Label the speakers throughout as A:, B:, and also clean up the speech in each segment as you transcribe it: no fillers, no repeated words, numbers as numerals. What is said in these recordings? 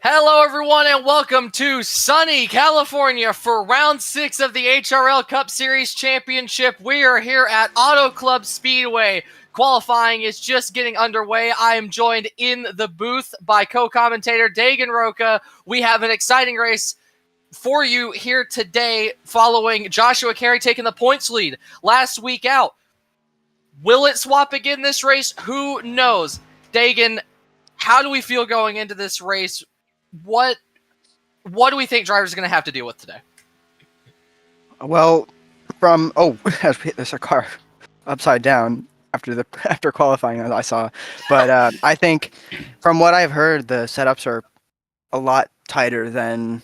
A: Hello, everyone, and welcome to sunny California for Round 6 of the HRL Cup Series Championship. We are here at Auto Club Speedway. Qualifying is just getting underway. I am joined in the booth by co-commentator Dagan Roca. We have an exciting race for you here today following Joshua Carey taking the points lead last week out. Will it swap again this race? Who knows? Dagan, how do we feel going into this race? What do we think drivers are going to have to deal with today?
B: Well, there's a car upside down after qualifying, as I saw. But I think from what I've heard, the setups are a lot tighter than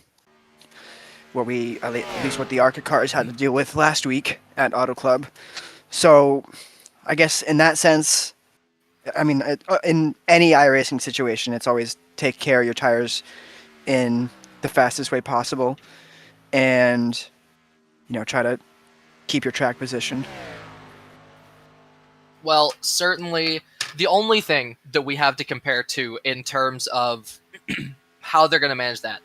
B: at least what the ARCA cars had to deal with last week at Auto Club. So I guess in that sense, I mean, in any iRacing situation, it's always take care of your tires in the fastest way possible and, try to keep your track position.
A: Well, certainly the only thing that we have to compare to in terms of how they're going to manage that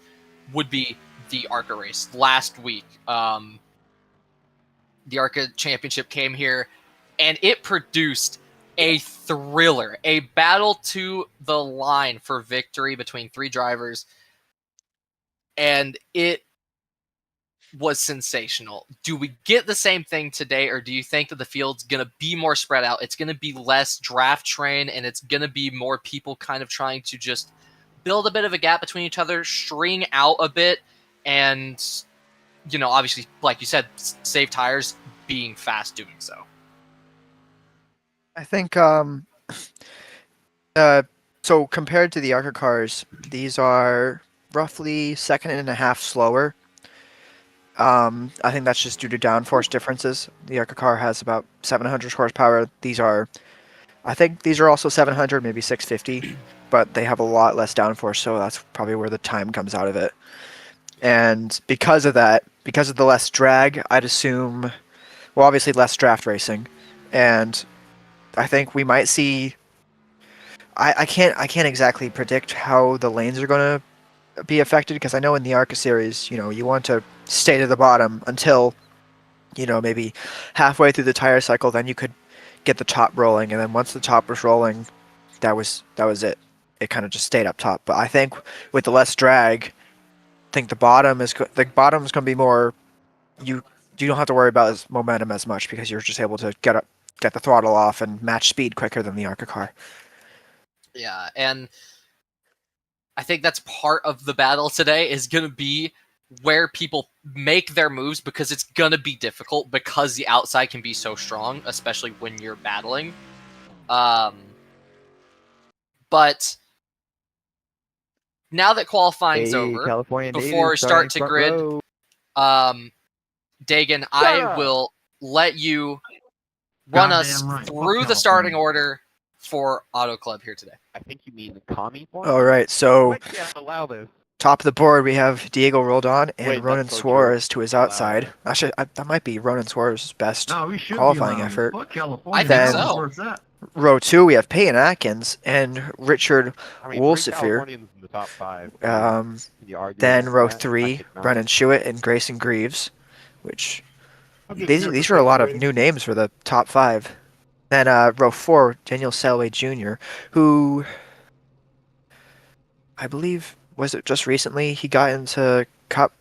A: would be the ARCA race last week. The ARCA championship came here and it produced a thriller, a battle to the line for victory between three drivers, and it was sensational. Do we get the same thing today, or do you think that the field's going to be more spread out? It's going to be less draft train, and it's going to be more people kind of trying to just build a bit of a gap between each other, string out a bit, and, obviously, like you said, save tires, being fast doing so.
B: I think, so compared to the ARCA cars, these are roughly second and a half slower. I think that's just due to downforce differences. The ARCA car has about 700 horsepower. I think these are also 700, maybe 650, but they have a lot less downforce, so that's probably where the time comes out of it. And because of that, because of the less drag, I'd assume, well, obviously less draft racing, and I think we might see. I can't exactly predict how the lanes are going to be affected, because I know in the ARCA series, you want to stay to the bottom until, maybe halfway through the tire cycle. Then you could get the top rolling, and then once the top was rolling, that was it. It kind of just stayed up top. But I think with the less drag, I think the bottom is going to be more. You don't have to worry about momentum as much, because you're just able to get the throttle off and match speed quicker than the ARCA car.
A: Yeah, and I think that's part of the battle today is going to be where people make their moves, because it's going to be difficult because the outside can be so strong, especially when you're battling. But now that qualifying's over, before we start to grid, Dagan, I will let you run us through the starting order for Auto Club here today.
C: I think you mean the commie one?
B: All right, so
C: Top
B: top of the board we have Diego Roldan and Ronan Suarez to his outside. Actually, that might be Ronan Suarez's best qualifying effort.
A: I think so.
B: Row 2 we have Peyton Atkins and Richard Wolsefier. Then row 3, Brennan Schuett and Grayson Greaves, which these are a lot of new names for the top 5. Then row 4, Daniel Selway Jr., who I believe, was it just recently he got into Cup?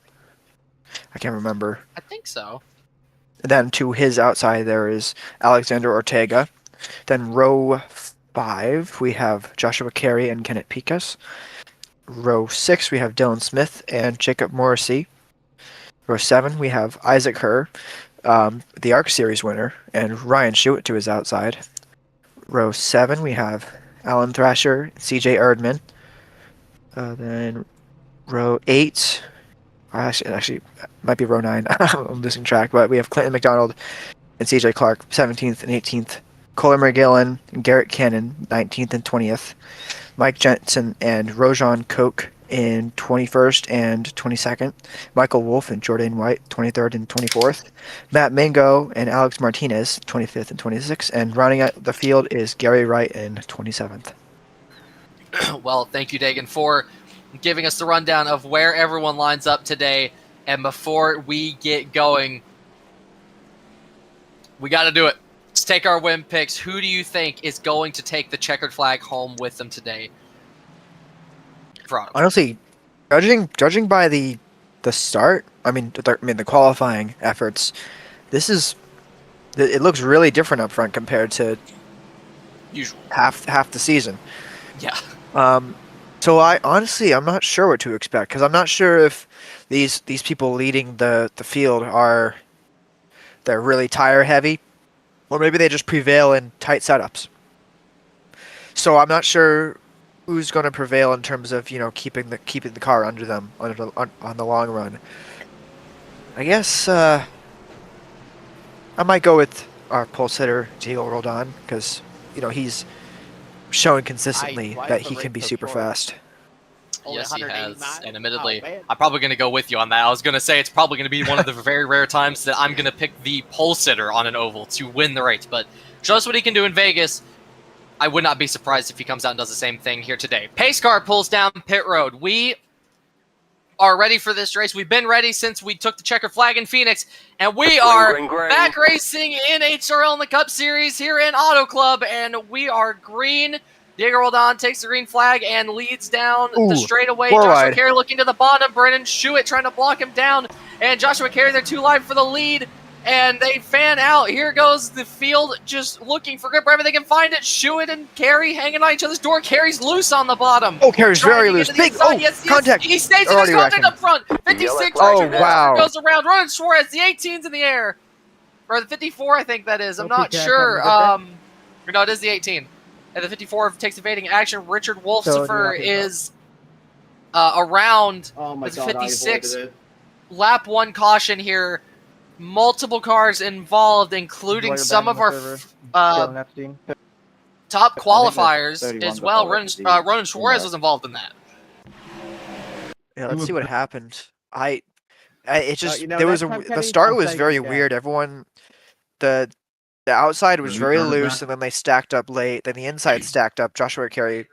B: I can't remember.
A: I think so.
B: And then to his outside there is Alexander Ortega. Then row 5 we have Joshua Carey and Kenneth Picas. Row 6 we have Dylan Smith and Jacob Morrissey. Row 7 we have Isaac Herr, the ARC Series winner, and Ryan Schuett to his outside. Row 7 we have Alan Thrasher, CJ Erdman. Then row 8, actually might be row 9. I'm losing track, but we have Clinton McDonald and CJ Clark 17th and 18th. Colin McGillen and Garrett Cannon 19th and 20th. Mike Jensen and Rojan Koch in 21st and 22nd. Michael Wolf and Jordan White 23rd and 24th. Matt Mingo and Alex Martinez 25th and 26th. And rounding out the field is Gary Wright in 27th.
A: Well, thank you, Dagan, for giving us the rundown of where everyone lines up today. And before we get going, we got to do it. Let's take our win picks. Who do you think is going to take the checkered flag home with them today?
B: Honestly, judging by the start, the qualifying efforts, it looks really different up front compared to
A: usual
B: half the season.
A: Yeah.
B: So I'm not sure what to expect, because I'm not sure if these people leading the field they're really tire heavy, or maybe they just prevail in tight setups. So I'm not sure who's going to prevail in terms of keeping the car under them on the long run. I guess I might go with our pole sitter Diego Roldan, because he's showing consistently that he can be super fast.
A: Yes, he has. And admittedly, I'm probably going to go with you on that. I was going to say it's probably going to be one of the very rare times that I'm going to pick the pole sitter on an oval to win the race. But show us what he can do in Vegas. I would not be surprised if he comes out and does the same thing here today. Pace car pulls down pit road. We are ready for this race. We've been ready since we took the checkered flag in Phoenix, and we are back racing in HRL in the Cup Series here in Auto Club, and we are green. Diego Roldan takes the green flag and leads down the straightaway. Joshua Carey looking to the bottom. Brennan Schuett trying to block him down, and Joshua Carey, they're too live for the lead. And they fan out. Here goes the field just looking for grip wherever they can find it. Schuett and Carey hanging on each other's door. Carey's loose on the bottom.
B: Oh, Carey's very loose. Big, yes, contact.
A: He stays in his contact up front. 56.
B: Oh, wow.
A: Goes around. Ronan Suarez, the 18's in the air. Or the 54, I think that is. I'm not sure. No, it is the 18. And the 54 takes evading action. Richard Wolfsifer is around with 56. Lap 1 caution here. Multiple cars involved, including some of our top qualifiers as well. Ronan Suarez was involved in that.
B: Yeah, let's see what happened. The start was very weird. Everyone, the outside was very loose, and then they stacked up late. Then the inside stacked up. Joshua Carey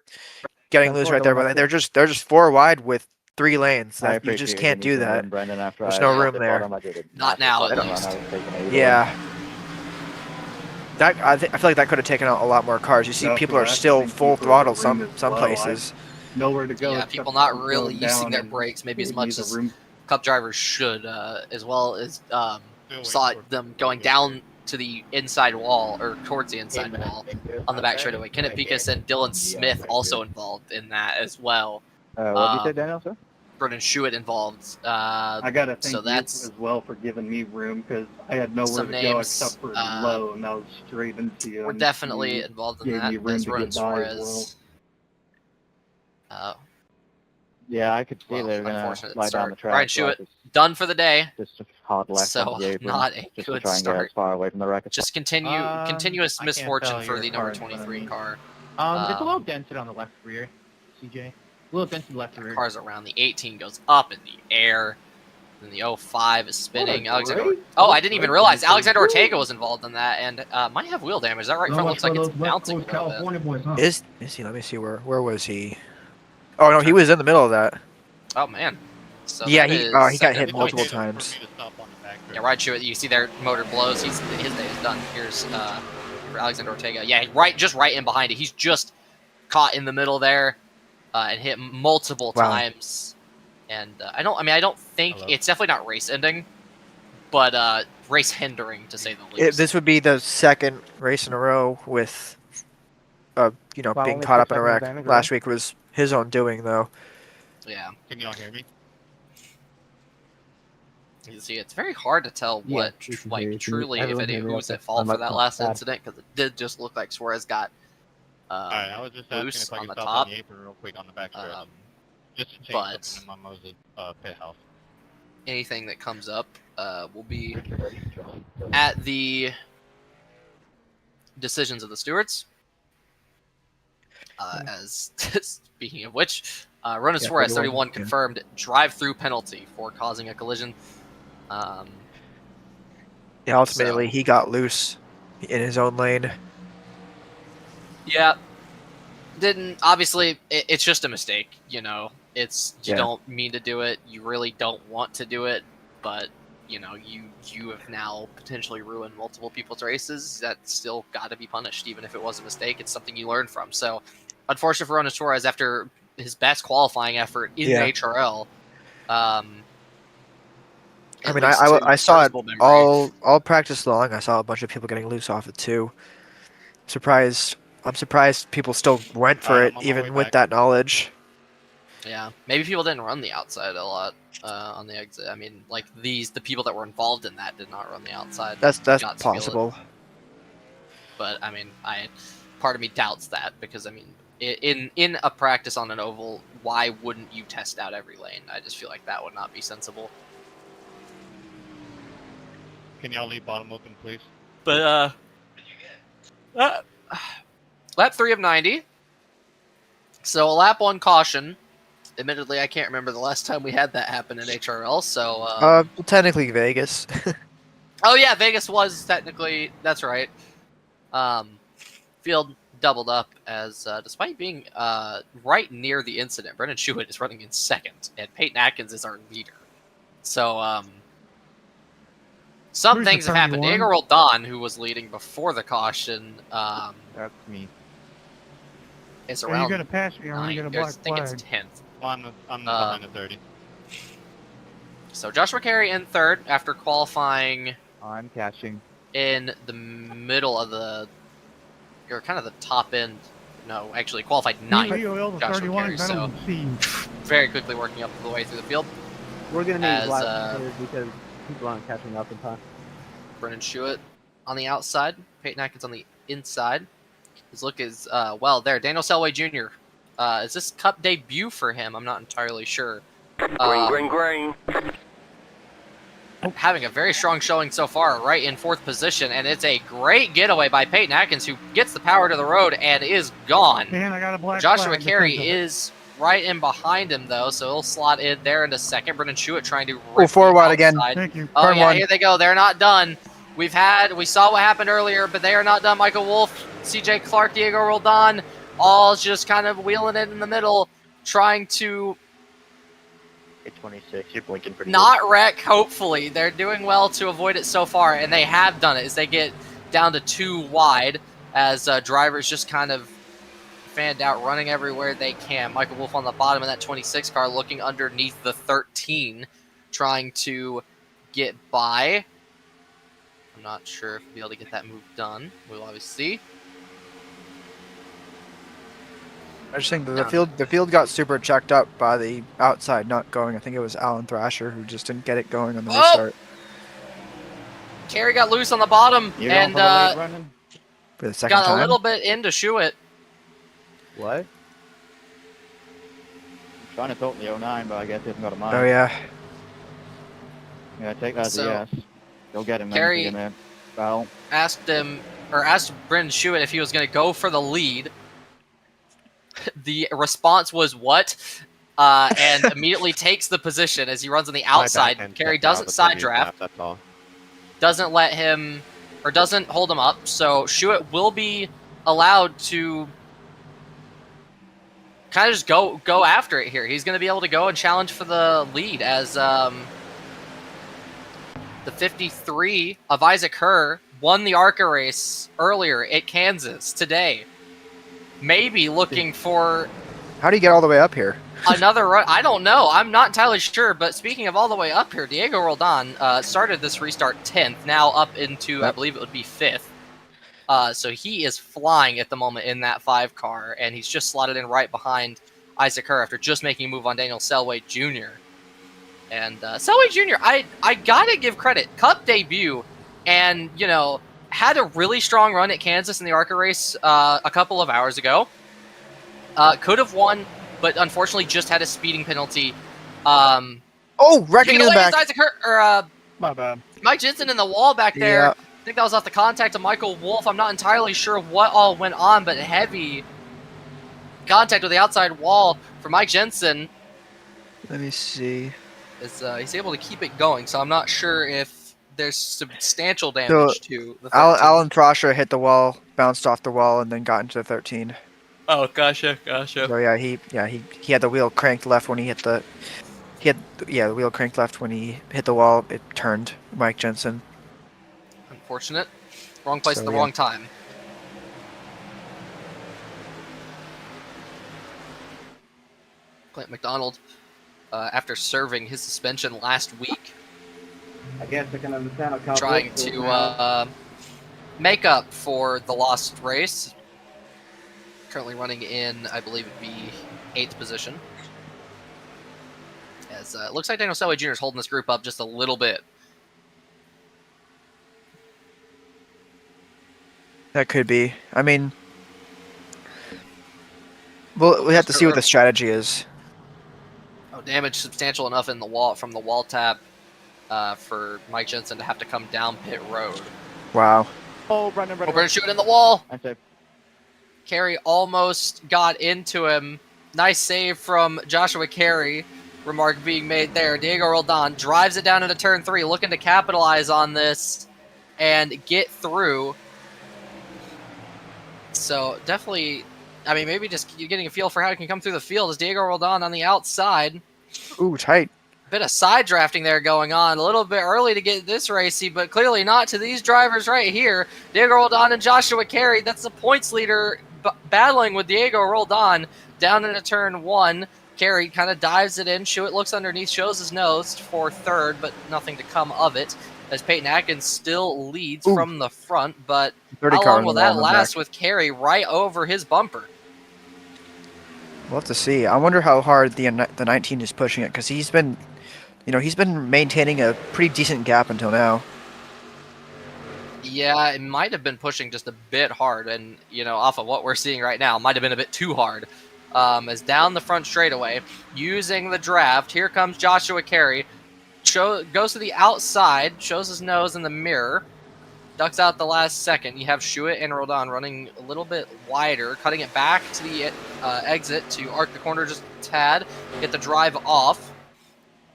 B: getting loose right there, but they're just 4 wide with 3 lanes. You just can't do that. There's no room there.
A: Not now, at least.
B: Yeah. I feel like that could have taken out a lot more cars. You see, people are still full throttle some places.
C: Nowhere to go.
A: Yeah, people not really using their brakes maybe as much as Cup drivers should, as well as saw them going down to the inside wall, or towards the inside wall on the back straightaway. Kenneth Pikus and Dylan Smith also involved in that as well.
C: What did you say, Daniel, sir?
A: Brennan Schuett involved.
C: I gotta thank you as well for giving me room, because I had nowhere to go except for low, and I was straight into you.
A: We're definitely involved in that. As Ronan Suarez.
C: Yeah, I could see they're gonna lie down the track.
A: Ryan Schuett done for the day.
C: Just hard left on the apron,
A: not a
C: just
A: good
C: to try and get
A: start.
C: as far away from the wreck.
A: Just continuous misfortune for the number 23 car.
D: It's a little dented on the left rear, CJ. A little dented left rear.
A: Car's around. The 18 goes up in the air. Then the 05 is spinning. I didn't even realize Alexander Ortega was involved in that, and might have wheel damage. That right front looks like it's bouncing.
B: Is he? Let me see. Where was he? Oh no, he was in the middle of that.
A: Oh man. So
B: yeah, he got hit multiple times.
A: Yeah, right. You see their motor blows. His day is done. Here's for Alexander Ortega. Yeah, just right in behind it. He's just caught in the middle there. And hit multiple times, and I don't think it's definitely not race ending, but race hindering to say the least.
B: This would be the second race in a row with, being caught up in a wreck. Last week was his own doing, though.
A: Yeah.
D: Can y'all hear me?
A: You see, it's very hard to tell what, truly, who's at fault for that last incident, because it did just look like Suarez got.
D: Alright, I was just asking
A: loose
D: if I
A: on
D: could
A: the
D: stop
A: top.
D: on the apron real quick on the back stretch. Just to
A: But
D: change my Moses pit house.
A: anything that comes up will be at the decisions of the stewards. As speaking of which, Ronan Suarez, 31, confirmed drive-through penalty for causing a collision.
B: Ultimately, he got loose in his own lane.
A: Yeah, didn't obviously. It's just a mistake, you know. It's you
B: Yeah.
A: don't mean to do it. You really don't want to do it, but you know you have now potentially ruined multiple people's races. That's still got to be punished, even if it was a mistake. It's something you learn from. So, unfortunate for Ronan Torres after his best qualifying effort in the HRL.
B: I
A: At
B: mean,
A: least
B: I
A: to
B: saw it
A: serviceable memory.
B: all practice long. I saw a bunch of people getting loose off it too. I'm surprised people still went for it,
E: I'm on my way
B: even with
E: back.
B: that knowledge.
A: Yeah, maybe people didn't run the outside a lot on the exit. I mean, like the people that were involved in that did not run the outside.
B: That's
A: Got to feel it.
B: possible.
A: But I mean, part of me doubts that because I mean, in a practice on an oval, why wouldn't you test out every lane? I just feel like that would not be sensible.
E: Can y'all leave bottom open, please?
A: But lap 3 of 90. So a lap 1 caution. Admittedly, I can't remember the last time we had that happen in HRL. So
B: Technically Vegas.
A: oh yeah, Vegas was technically, that's right. Field doubled up as despite being right near the incident, Brendan Schuett is running in second, and Peyton Atkins is our leader. So some things have happened. Diego Roldan, who was leading before the caution,
D: That's me.
A: is
F: Are
A: around.
F: you gonna pass me? Or are you gonna
A: I
F: black
A: think it's
F: flag?
A: 10th.
E: I'm behind the 30.
A: So Joshua Carey in third after qualifying
D: I'm catching.
A: in the middle of or kind of the top end. No, actually qualified ninth.
F: VOL to
A: Joshua
F: 31,
A: Carey,
F: I
A: so
F: don't see.
A: very quickly working up the way through the field.
G: We're gonna need
A: As,
G: black players because people aren't catching up in time.
A: Brendan Schuett on the outside, Peyton Atkins on the inside. His look is well there. Daniel Selway Jr. Is this Cup debut for him? I'm not entirely sure.
H: Green.
A: Having a very strong showing so far, right in 4th position, and it's a great getaway by Peyton Atkins, who gets the power to the road and is gone.
F: Man, I got a black
A: Joshua
F: flag
A: Carey
F: because of it.
A: is right in behind him, though, so he'll slot in there into second. Brendan Schuett trying to
B: Oh,
A: rip
B: forward
A: the
B: again.
A: outside.
F: Thank you.
A: Oh,
B: Turn
A: yeah,
B: one.
A: here they go. They're not done. We saw what happened earlier, but they are not done. Michael Wolf, CJ Clark, Diego Roldan, all just kind of wheeling it in the middle, trying to
C: 26, you're blinking pretty
A: not wreck, hopefully. They're doing well to avoid it so far, and they have done it as they get down to 2 wide as drivers just kind of fanned out, running everywhere they can. Michael Wolf on the bottom of that 26 car looking underneath the 13, trying to get by. I'm not sure if we'll be able to get that move done. We'll obviously see.
B: I just think the field got super checked up by the outside not going. I think it was Alan Thrasher who just didn't get it going on the restart.
A: Carey got loose on the bottom
D: You're
A: and
D: going for the lead running?
B: For the second
A: got
B: time.
A: a little bit into Schuett.
D: What? I'm trying to talk the 09, but I guess he hasn't got a mind.
B: Oh yeah.
D: Yeah, take that as
A: So,
D: a yes. Go get him,
A: Carey-
D: man. Man. Foul.
A: Asked Brendan Schuett if he was going to go for the lead. The response was what? And immediately takes the position as he runs on the outside. Carey doesn't side draft,
E: That's all.
A: doesn't let him, or doesn't hold him up. So Schuett will be allowed to kind of just go after it here. He's going to be able to go and challenge for the lead as the 53 of Isaac Herr won the ARCA race earlier at Kansas today. Maybe looking for
B: How do you get all the way up here?
A: another run. I don't know. I'm not entirely sure. But speaking of all the way up here, Diego Roldan started this restart 10th, now up into, I believe it would be 5th. So he is flying at the moment in that 5 car, and he's just slotted in right behind Isaac Herr after just making a move on Daniel Selway Jr. And Selway Jr., I gotta give credit. Cup debut, and, you know, had a really strong run at Kansas in the ARCA race a couple of hours ago. Could have won, but unfortunately just had a speeding penalty.
B: Wrecking in the back.
A: Isaac Herr,
F: My bad.
A: Mike Jensen in the wall back there.
B: Yeah.
A: I think that was off the contact of Michael Wolf. I'm not entirely sure what all went on, but heavy contact with the outside wall for Mike Jensen.
B: Let me see.
A: He's able to keep it going, so I'm not sure if there's substantial damage to the 13.
B: Alan Thrasher hit the wall, bounced off the wall, and then got into the 13.
A: Oh, gotcha.
B: So he had the wheel cranked left when he hit the the wheel cranked left when he hit the wall. It turned Mike Jensen.
A: Unfortunate. Wrong place
B: So,
A: at the
B: yeah.
A: wrong time. Clint McDonald, after serving his suspension last week,
G: I guess I can understand how
A: trying to make up for the lost race. Currently running in, I believe it'd be 8th position. As it looks like Daniel Selway Jr. is holding this group up just a little bit.
B: That could be. I mean, we have to see what the strategy is.
A: Oh, damage substantial enough in the wall from the wall tap for Mike Jensen to have to come down pit road.
B: Wow.
G: Oh, Brendan.
A: Shooting in the wall.
G: I'm safe.
A: Carey almost got into him. Nice save from Joshua Carey. Remark being made there. Diego Roldan drives it down into turn 3, looking to capitalize on this and get through. So definitely, I mean, maybe just getting a feel for how he can come through the field is Diego Roldan on the outside.
B: Ooh, tight.
A: Bit of side drafting there going on. A little bit early to get this racy, but clearly not to these drivers right here. Diego Roldan and Joshua Carey. That's the points leader battling with Diego Roldan down into turn 1. Carey kind of dives it in. Schuett looks underneath, shows his nose for 3rd, but nothing to come of it. As Peyton Atkins still leads from the front, but how long will that last with Carey right over his bumper?
B: We'll have to see. I wonder how hard the 19 is pushing it, because he's been maintaining a pretty decent gap until now.
A: Yeah, it might have been pushing just a bit hard, and off of what we're seeing right now, might have been a bit too hard. As down the front straightaway, using the draft, here comes Joshua Carey. Goes to the outside, shows his nose in the mirror, ducks out the last second. You have Schuett and Roldan running a little bit wider, cutting it back to the exit to arc the corner just a tad, get the drive off,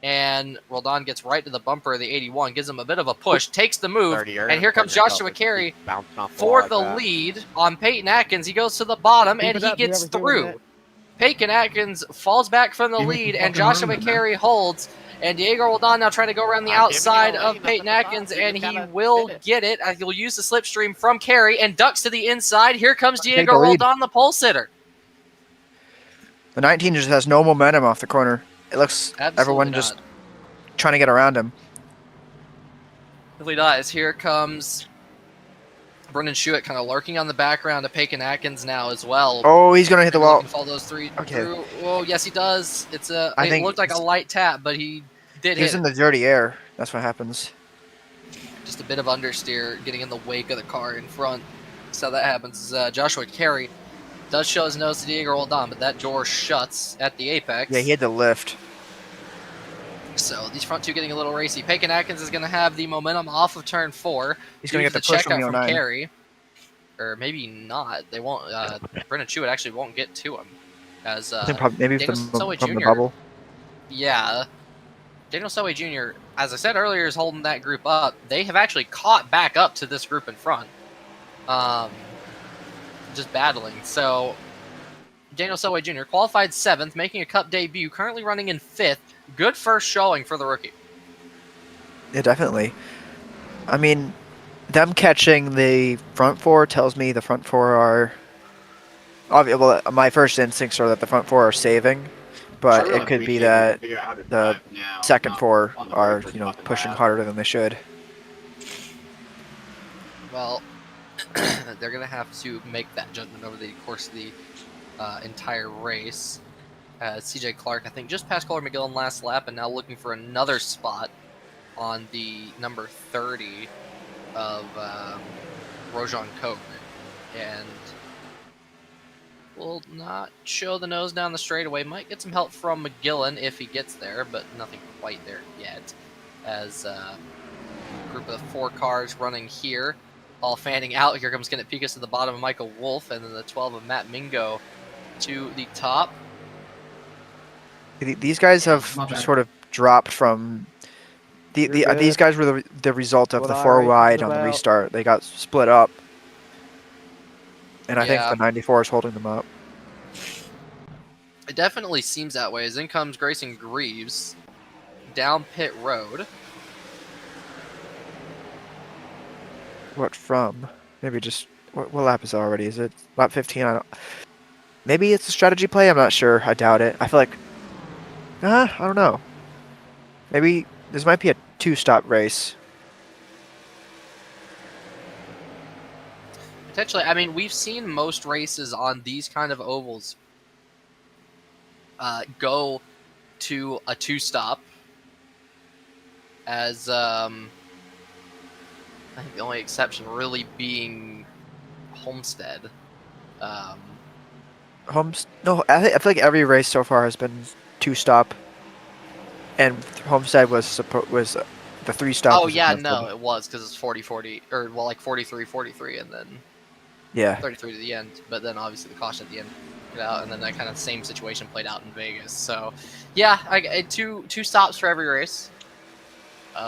A: and Roldan gets right to the bumper of the 81, gives him a bit of a push, takes the move, and here comes Joshua Carey for the lead on Peyton Atkins. He goes to the bottom, and he gets through. Peyton Atkins falls back from the lead, and Joshua Carey holds. And Diego Roldan now trying to go around the outside of Peyton Atkins, and he will get it. He'll use the slipstream from Carey and ducks to the inside. Here comes Diego Roldan, the pole sitter.
B: The 19 just has no momentum off the corner. It looks everyone just trying to get around him.
A: Really does. Here comes Brendan Schuett kind of lurking on the background of Peyton Atkins now as well.
B: Oh, he's going to hit the wall.
A: Follow those 3
B: okay.
A: through. Oh, yes, he does. It looked like a light tap, but he did hit.
B: He's in the dirty air. That's what happens.
A: Just a bit of understeer getting in the wake of the car in front. So that happens. Joshua Carey does show his nose to Diego Roldan, but that door shuts at the apex.
B: Yeah, he had to lift.
A: So these front two getting a little racy. Peyton Atkins is going to have the momentum off of turn 4.
B: He's going to get the push from the 09.
A: Carey. Or maybe not. They won't. Brendan Schuett actually won't get to him. As
B: maybe from the bubble.
A: Yeah. Daniel Selway Jr., as I said earlier, is holding that group up. They have actually caught back up to this group in front. Just battling. So Daniel Selway Jr. qualified 7th, making a Cup debut, currently running in 5th. Good first showing for the rookie.
B: Yeah, definitely. I mean, them catching the front 4 tells me the front 4 are... Well, my first instincts are that the front 4 are saving, but it could be that the second 4 are, pushing harder than they should.
A: Well, they're going to have to make that judgment over the course of the entire race. CJ Clark, I think, just passed Color McGill last lap and now looking for another spot on the number 30 of Rojan Koch. And will not show the nose down the straightaway. Might get some help from McGillen if he gets there, but nothing quite there yet. As a group of 4 cars running here, all fanning out. Here comes Kenneth Pikus to the bottom of Michael Wolf, and then the 12 of Matt Mingo to the top.
B: These guys have sort of dropped from... these guys were the result of the 4 wide on the restart. They got split up. And I think the 94 is holding them up.
A: It definitely seems that way. As in comes Grayson Greaves down pit road.
B: What from? Maybe just what lap is it already? Is it lap 15? I don't. Maybe it's a strategy play. I'm not sure. I doubt it. I feel like. I don't know. Maybe this might be a 2-stop race.
A: Potentially. I mean, we've seen most races on these kind of ovals go to a 2-stop. As I think the only exception really being Homestead.
B: No, I feel like every race so far has been 2-stop, and Homestead was the 3-stop.
A: Oh yeah, no, it was because it's 40-40 or well, like 43-43, and then
B: yeah,
A: 33 to the end. But then obviously the caution at the end played out, and then that kind of same situation played out in Vegas. So yeah, two stops for every race.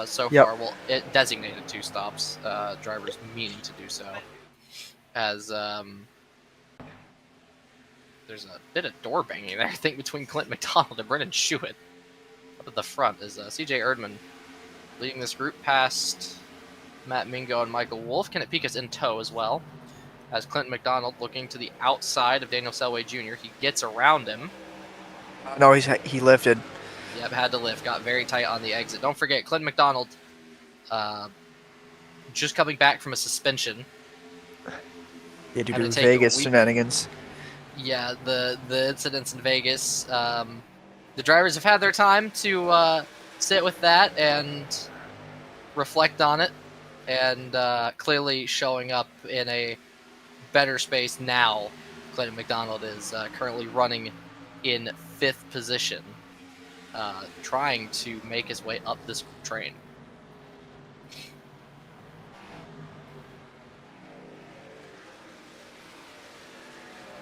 A: So far, well, it designated 2 stops. Drivers meaning to do so, as there's a bit of door banging there, I think, between Clint McDonald and Brennan Schuett. Up at the front is CJ Erdman leading this group past Matt Mingo and Michael Wolf. Kenneth Pica's in tow as well, as Clint McDonald looking to the outside of Daniel Selway Jr. He gets around him.
B: No, he lifted.
A: Yep, had to lift. Got very tight on the exit. Don't forget, Clint McDonald just coming back from a suspension.
B: Yeah, due to Vegas shenanigans.
A: Yeah, the incidents in Vegas. The drivers have had their time to sit with that and reflect on it, and clearly showing up in a better space now. Clinton McDonald is currently running in 5th position, trying to make his way up this train.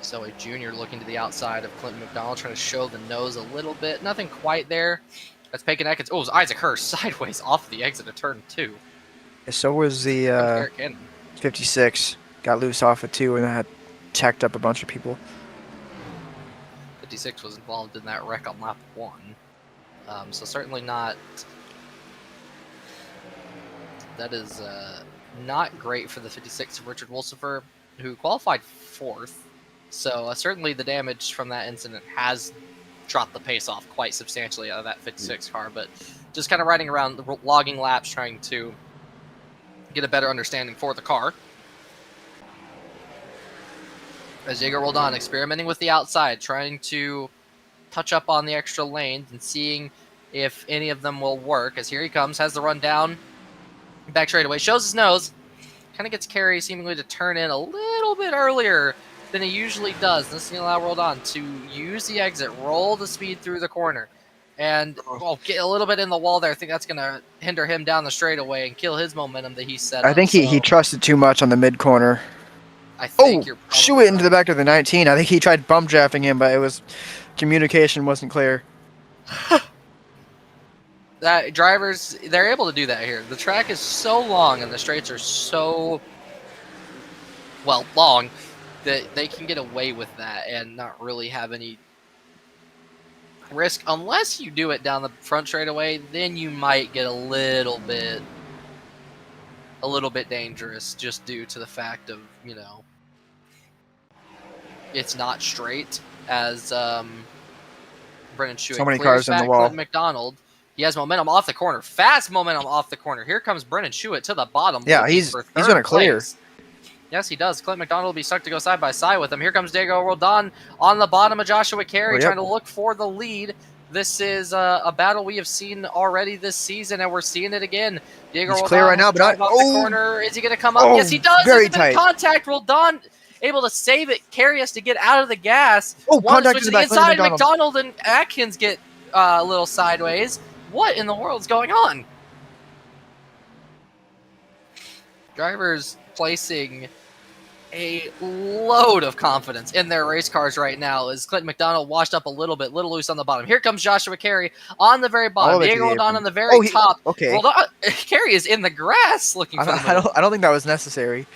A: So a junior looking to the outside of Clinton McDonald, trying to show the nose a little bit. Nothing quite there. That's Peyton Atkins. Oh, it was Isaac Hurst sideways off the exit of turn 2.
B: So was the 56. Got loose off of 2 and had checked up a bunch of people.
A: 56 was involved in that wreck on lap 1. So certainly not... That is not great for the 56 of Richard Wolsifer, who qualified 4th. So certainly the damage from that incident has dropped the pace off quite substantially out of that 56 car, but just kind of riding around, logging laps, trying to get a better understanding for the car. As Diego Roldan experimenting with the outside, trying to touch up on the extra lanes and seeing if any of them will work. As here he comes, has the run down, back straight away, shows his nose, kind of gets Kerry seemingly to turn in a little bit earlier than he usually does. This is going to allow Roldan to use the exit, roll the speed through the corner, and get a little bit in the wall there. I think that's going to hinder him down the straightaway and kill his momentum that he set up.
B: I think he trusted too much on the mid corner.
A: I think you're
B: shoot it into the back of the 19. I think he tried bump drafting him, but communication wasn't clear.
A: That drivers, they're able to do that here. The track is so long and the straights are so long that they can get away with that and not really have any risk. Unless you do it down the front straightaway, then you might get a little bit dangerous, just due to the fact of, it's not straight, as Brennan Schuett
B: so many cars in the wall.
A: McDonald, he has momentum off the corner, fast momentum off the corner. Here comes Brennan Schuett to the bottom.
B: Yeah, he's going to clear.
A: Yes, he does. Clint McDonald will be stuck to go side by side with him. Here comes Diego Roldan on the bottom of Joshua Carey, trying to look for the lead. This is a battle we have seen already this season, and we're seeing it again. Diego Roldan
B: clear right now, but
A: off the corner. Is he going to come up? Yes, he does.
B: Very tight.
A: Contact. Roldan able to save it. Carey has to get out of the gas.
B: Contact
A: to the inside. McDonald and Atkins get a little sideways. What in the world is going on? Drivers placing a load of confidence in their race cars right now, as Clinton McDonald washed up a little loose on the bottom. Here comes Joshua Carey on the very bottom. Diego Roldan on the very top.
B: Okay.
A: Carey is in the grass looking for the
B: I don't think that was necessary.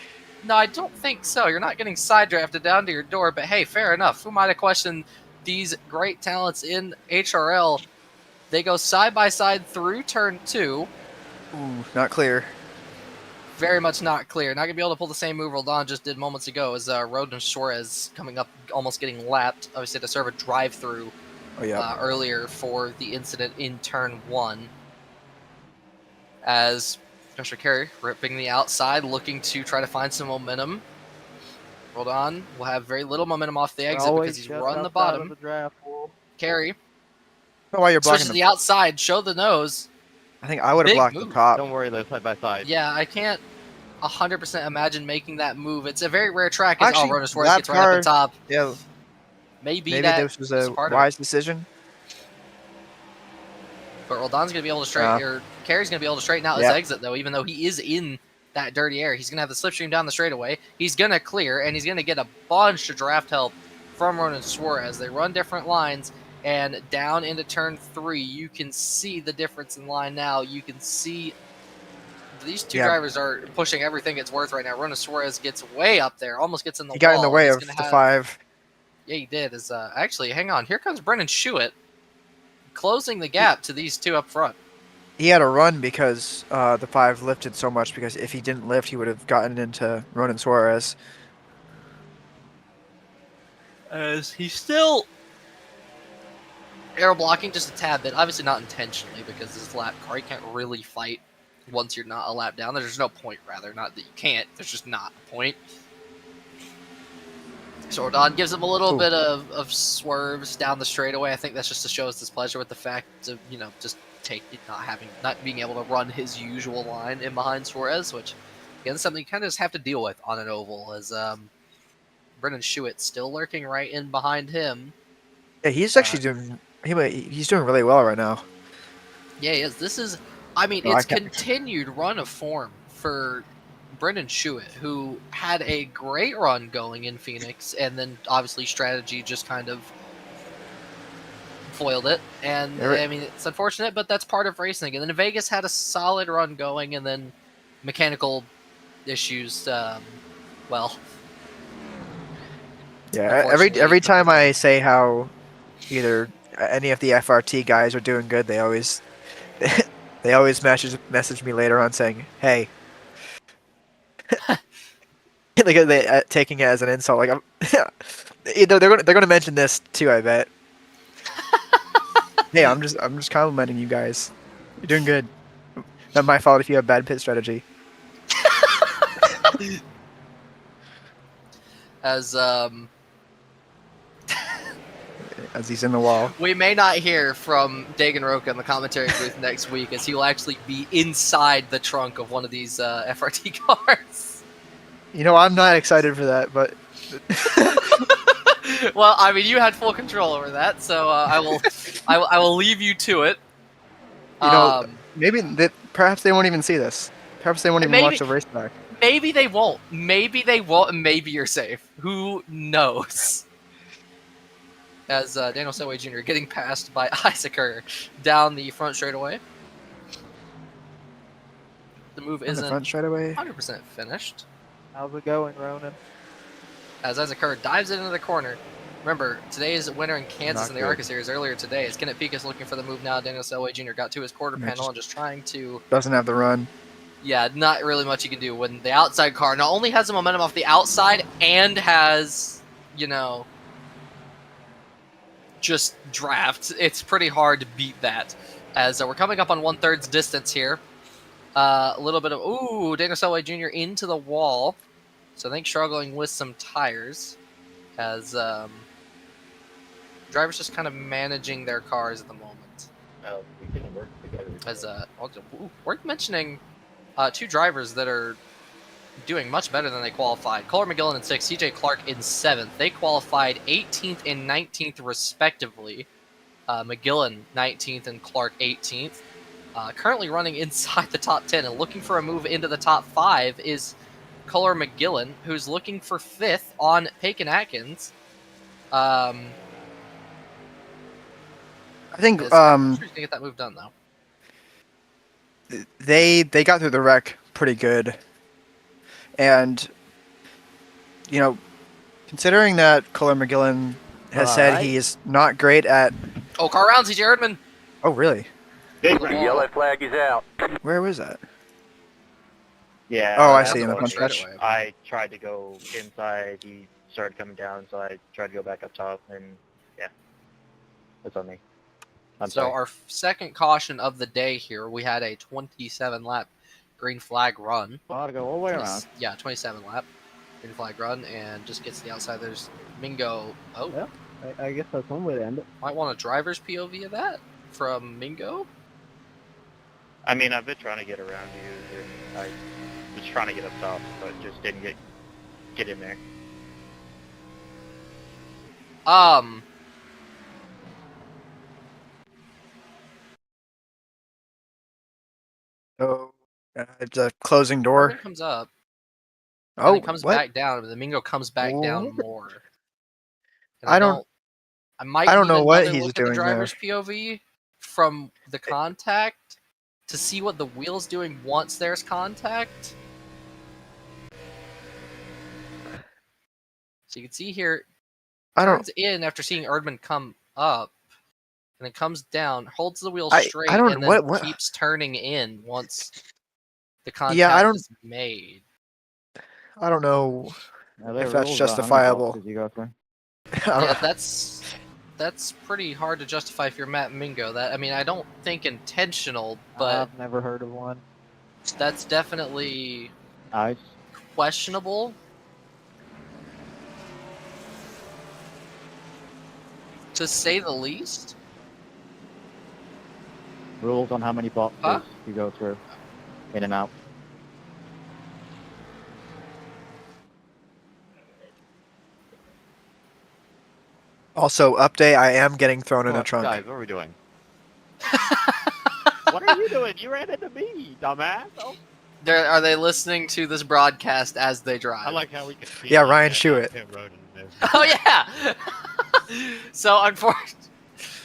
A: No, I don't think so. You're not getting side drafted down to your door, but hey, fair enough. Who might have questioned these great talents in HRL. They go side by side through turn 2.
B: Ooh, not clear.
A: Very much not clear. Not going to be able to pull the same move Roldan just did moments ago as Roden Suarez coming up, almost getting lapped. Obviously, to serve a drive-through earlier for the incident in turn 1. As Joshua Carey ripping the outside, looking to try to find some momentum. Roldan will have very little momentum off the exit because he's run the bottom. Carey
B: Why you're blocking
A: switches the outside, show the nose.
B: I think I would have
A: Big
B: blocked
A: move.
B: the top.
E: Don't worry, they're side by side.
A: Yeah, I can't 100% imagine making that move. It's a very rare track.
B: Actually,
A: Roden Suarez gets right up the top.
B: Yeah,
A: Maybe
B: this was a wise decision.
A: But Roldan's going to be able to straighten, or Carey's going to be able to straighten out his exit, though, even though he is in that dirty area. He's going to have the slipstream down the straightaway. He's going to clear, and he's going to get a bunch of draft help from Roden Suarez. They run different lines, and down into turn 3, you can see the difference in line now. You can see these two drivers are pushing everything it's worth right now. Roden Suarez gets way up there, almost gets in the wall.
B: He got in the way of the 5.
A: Yeah, he did. Actually, hang on. Here comes Brendan Schuett, closing the gap to these two up front.
B: He had a run because the 5 lifted so much, because if he didn't lift, he would have gotten into Roden Suarez.
A: As he's still aero blocking just a tad bit. Obviously not intentionally, because this lap car, you can't really fight once you're not a lap down. There's no point, rather. Not that you can't. There's just not a point. So Roldan gives him a little bit of swerves down the straightaway. I think that's just to show his displeasure with the fact of, just not being able to run his usual line in behind Suarez, which again is something you kind of just have to deal with on an oval. As Brendan Schuett still lurking right in behind him.
B: Yeah, he's actually doing. He's doing really well right now.
A: Yeah, he is. This is, it's continued run of form for Brendan Schuett, who had a great run going in Phoenix, and then obviously strategy just kind of foiled it. And it's unfortunate, but that's part of racing. And then Vegas had a solid run going, and then mechanical issues. Yeah,
B: every time I say how either any of the FRT guys are doing good, they always message me later on saying, "Hey." Like they taking it as an insult. Like they're gonna mention this too, I bet. Hey, I'm just complimenting you guys. You're doing good. Not my fault if you have bad pit strategy.
A: As
B: he's in the wall.
A: We may not hear from Dagan Roca in the commentary booth next week, as he will actually be inside the trunk of one of these FRT cars.
B: I'm not excited for that, but.
A: Well, you had full control over that, so I will leave you to it.
B: Perhaps they won't even see this. Perhaps they won't even watch the race back.
A: Maybe they won't. Maybe they won't, and maybe you're safe. Who knows? As Daniel Selway Jr. getting passed by Isaacr down the front straightaway. The move isn't 100% finished.
G: How's it going, Ronan?
A: As Isaacr dives into the corner. Remember, today's winner in Kansas in the ARCA series earlier today. As Kenneth Peak is looking for the move now. Daniel Selway Jr. got to his quarter panel and just trying to...
B: Doesn't have the run.
A: Yeah, not really much you can do when the outside car not only has the momentum off the outside and has, just draft. It's pretty hard to beat that. As we're coming up on 1/3 distance here. A little bit of... Ooh, Daniel Selway Jr. into the wall. So I think struggling with some tires. As drivers just kind of managing their cars at the moment.
E: We can work together.
A: As worth mentioning two drivers that are doing much better than they qualified. Kohler McGillen in 6th, CJ Clark in 7th. They qualified 18th and 19th respectively. McGillen 19th and Clark 18th. Currently running inside the top 10 and looking for a move into the top 5 is Kohler McGillen, who's looking for 5th on Payton Atkins.
B: I think
A: he's gonna get that move done though.
B: They got through the wreck pretty good, and considering that Kohler McGillen has said
G: Alright.
B: he is not great at.
A: Oh, car rounds, CJ Erdman.
B: Oh, really?
C: Big
A: The
H: The
A: wall.
H: yellow flag is out.
B: Where was that?
C: Yeah.
B: Oh, I
A: That's
B: see. In the
A: the
B: front
A: straight
B: stretch.
A: away.
E: I tried to go inside. He started coming down, so I tried to go back up top, and yeah, that's on me. I'm
A: So
E: sorry.
A: our second caution of the day here, we had a 27 lap green flag run.
G: Ought to go all the way around.
A: Yeah, 27 lap green flag run, and just gets to the outside. There's Mingo. Oh,
G: Yeah. I guess that's one way to end it.
A: might want a driver's POV of that from Mingo.
E: I mean, I've been trying to get around you, and I was trying to get up top, but just didn't get in there.
B: So it's a closing door.
A: Erdman comes up. And
B: Oh,
A: then comes
B: what?
A: back down, but the Mingo comes back down
B: What?
A: more. And
B: I don't
A: might
B: I don't
A: need
B: know what
A: another
B: he's
A: look at the
B: doing
A: driver's POV from the contact to see what the wheel's doing once there's contact. So you can see here,
B: I don't.
A: turns in after seeing Erdman come up, and then comes down, holds the wheel
B: I
A: straight,
B: don't.
A: and then
B: What?
A: keeps turning in once the contact
B: Yeah, I don't.
A: is made.
B: I don't know
G: Now, there
B: if
G: are
B: that's
G: rules about how many
B: justifiable.
G: boxes you go through.
B: I
A: Yeah,
B: don't-
A: that's pretty hard to justify if you're Matt Mingo. That, I mean, I don't think intentional, but
G: I've never heard of one.
A: that's definitely
G: Nice.
A: questionable. To say the least.
G: Rules on how many boxes
A: Huh?
G: you go through. In and out.
B: Also, update. I am getting thrown in a
E: Look,
B: trunk.
E: guys, what are we doing?
G: What are you doing? You ran into me, dumbass. Oh.
A: Are they listening to this broadcast as they drive?
E: I like how we can see
B: Yeah,
E: you
B: Ryan
E: get
B: Schuett.
E: on pit road and there's-
A: Oh yeah. So unfortunately,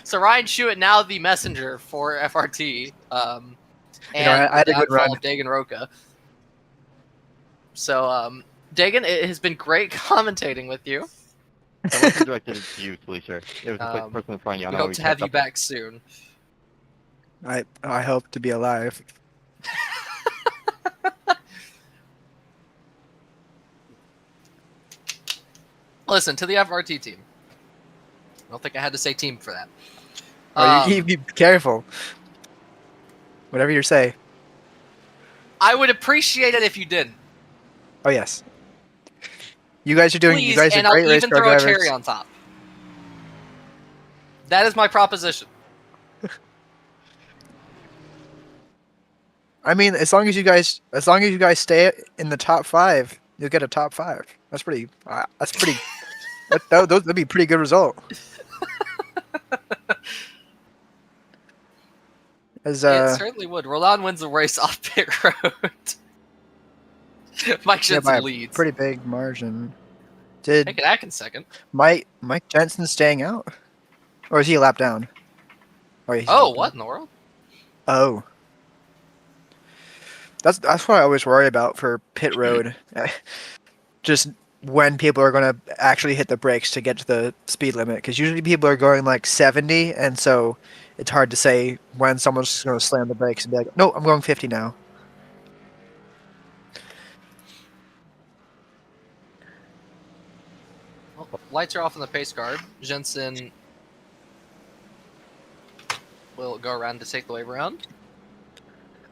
A: so Ryan Schuett now the messenger for FRT. And
B: I had
A: the
B: a good
A: downfall
B: run.
A: of Dagan Roca. So Dagan, it has been great commentating with you.
E: That wasn't directed at you, Felicia. It was the person in front of you. I
A: We
E: know
A: hope
E: we
A: to have
E: kept
A: you
E: up-
A: back soon.
B: I hope to be alive.
A: Listen, to the FRT team. I don't think I had to say team for that.
B: Oh, you be careful. Whatever you say.
A: I would appreciate it if you didn't.
B: Oh yes. You guys are doing.
A: Please,
B: You guys are
A: and I'll
B: great race
A: even
B: car
A: throw a
B: drivers.
A: cherry on top. That is my proposition.
B: I mean, as long as you guys stay in the top 5, you'll get a top 5. That's pretty. That'd be a pretty good result. As
A: It certainly would. Roland wins the race off pit road. Mike
B: yeah, by
A: Jensen
B: a
A: leads.
B: pretty big margin. Did
A: Nick Atkins second.
B: Mike Jensen staying out, or is he a lap down? Oh, he's a
A: Oh,
B: lap
A: what
B: down.
A: in the world?
B: Oh, that's what I always worry about for pit road. Just when people are going to actually hit the brakes to get to the speed limit, because usually people are going like 70, and so it's hard to say when someone's just going to slam the brakes and be like, "No, I'm going 50 now."
A: Well, lights are off on the pace card. Jensen will go around to take the wave around.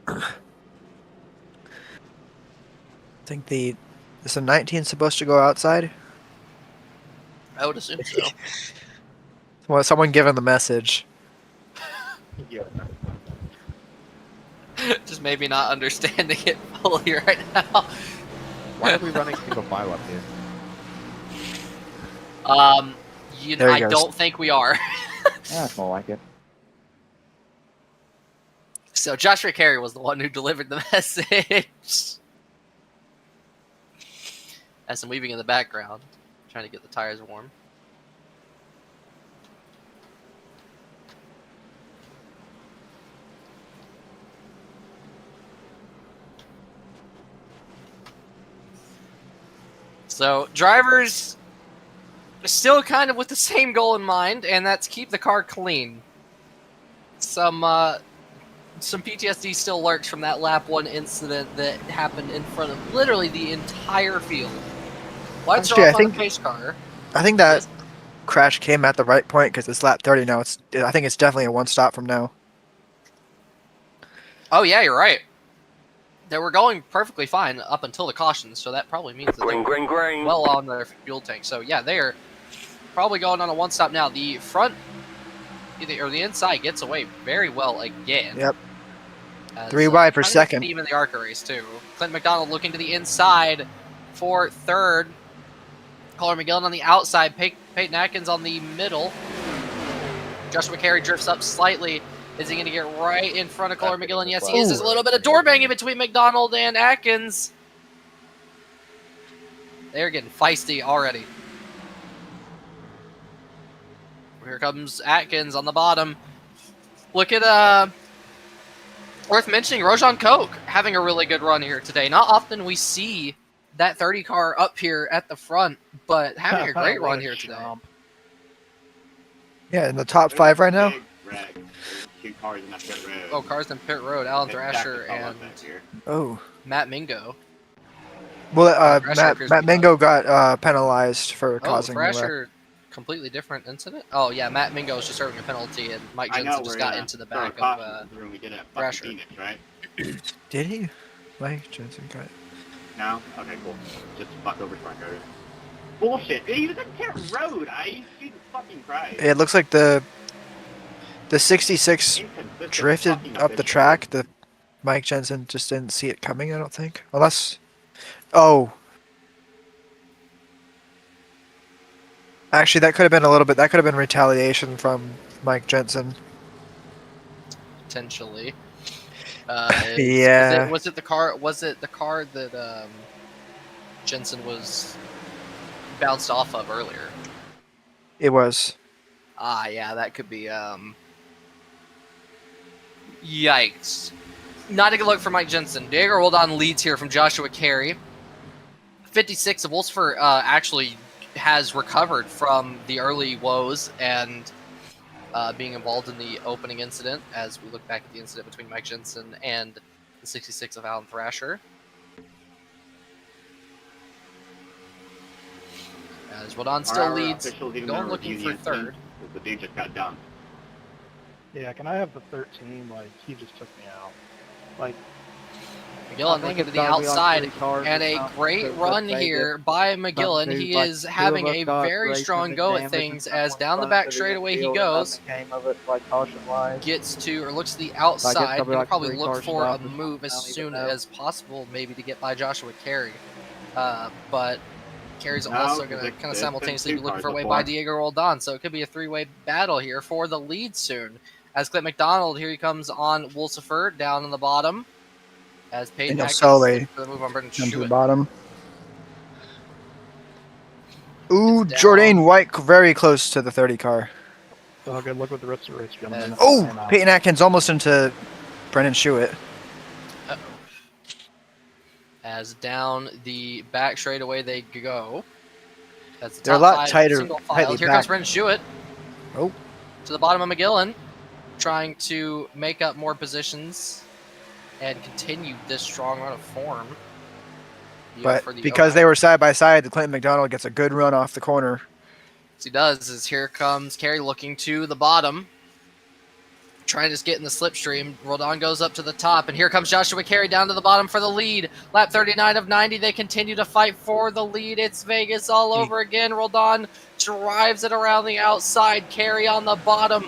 B: I think is the 19 supposed to go outside?
A: I would assume so.
B: Well, someone given the message.
E: Yeah.
A: Just maybe not understanding it fully right now.
E: Why are we running single file up here?
B: There he
A: I
B: goes.
A: don't think we are.
G: Yeah, it's more like it.
A: So Joshua Carey was the one who delivered the message. As I'm weaving in the background, trying to get the tires warm. So drivers still kind of with the same goal in mind, and that's keep the car clean. Some PTSD still lurks from that lap 1 incident that happened in front of literally the entire field. Lights are off on the pace car.
B: I think that crash came at the right point because it's lap 30 now. I think it's definitely a 1 stop from now.
A: Oh yeah, you're right. They were going perfectly fine up until the cautions, so that probably means that they're well on their fuel tank. So yeah, they are probably going on a 1 stop now. The front or the inside gets away very well again.
B: Yep. 3 wide for second.
A: Even the ARCA race too. Clint McDonald looking to the inside for third. Colin McGillen on the outside. Peyton Atkins on the middle. Joshua Carey drifts up slightly. Is he going to get right in front of Colin McGillen? Yes, he is. There's a little bit of door banging between McDonald and Atkins. They're getting feisty already. Here comes Atkins on the bottom. Look at, worth mentioning, Rojan Koch having a really good run here today. Not often we see that 30 car up here at the front, but having a great run here today.
B: Yeah, in the top 5 right now.
F: 2 cars in that pit road.
A: Oh, cars in pit road. Alan Thrasher and Matt Mingo.
B: Well, Matt Mingo got penalized for causing the wreck.
A: Thrasher, completely different incident. Oh yeah, Matt Mingo was just serving a penalty, and Mike Jensen just got into the back of Thrasher.
F: Phoenix, right?
B: Did he? Mike Jensen got it.
F: No? Okay, cool. Just fuck over front road. Bullshit. He was in pit road. Jesus fucking Christ.
B: It looks like the 66 drifted up the track. The Mike Jensen just didn't see it coming, I don't think. Unless... Oh. Actually, that could have been a little bit... That could have been retaliation from Mike Jensen.
A: Potentially.
B: Yeah.
A: Was it the car that Jensen was bounced off of earlier?
B: It was.
A: Ah, yeah, that could be... Yikes. Not a good look for Mike Jensen. Diego Roldan leads here from Joshua Carey. 56 of Wolfsburg actually has recovered from the early woes and being involved in the opening incident as we look back at the incident between Mike Jensen and the 66 of Alan Thrasher. As Roldan still leads, going looking for third.
F: The dude just got dumped.
I: Yeah, can I have the 13? Like, he just took me out. Like,
A: McGillen looking to the outside, and a great run here by McGillen. He is having a very strong go at things as down the back straightaway he goes. Gets to, or looks to the outside. He'll probably look for a move as soon as possible, maybe to get by Joshua Carey. But Carey's also going to kind of simultaneously be looking for a way by Diego Roldan, so it could be a 3-way battle here for the lead soon. As Clint McDonald, here he comes on Wolsifer, down in the bottom. As Peyton Atkins for the move on Brendan
B: to the bottom. Ooh, Jordan White very close to the 30 car.
I: Oh, good luck with the rest of the race, gentlemen.
B: Oh, Peyton Atkins almost into Brendan Schuett.
A: As down the back straightaway they go. That's the
B: They're a lot tighter.
A: Here comes Brendan Schuett.
B: Oh.
A: To the bottom of McGillen. Trying to make up more positions and continue this strong run of form.
B: But because they were side by side, the Clinton McDonald gets a good run off the corner.
A: What he does is here comes Carey looking to the bottom. Trying to just get in the slipstream. Roldan goes up to the top, and here comes Joshua Carey down to the bottom for the lead. Lap 39 of 90, they continue to fight for the lead. It's Vegas all over again. Roldan drives it around the outside. Carey on the bottom.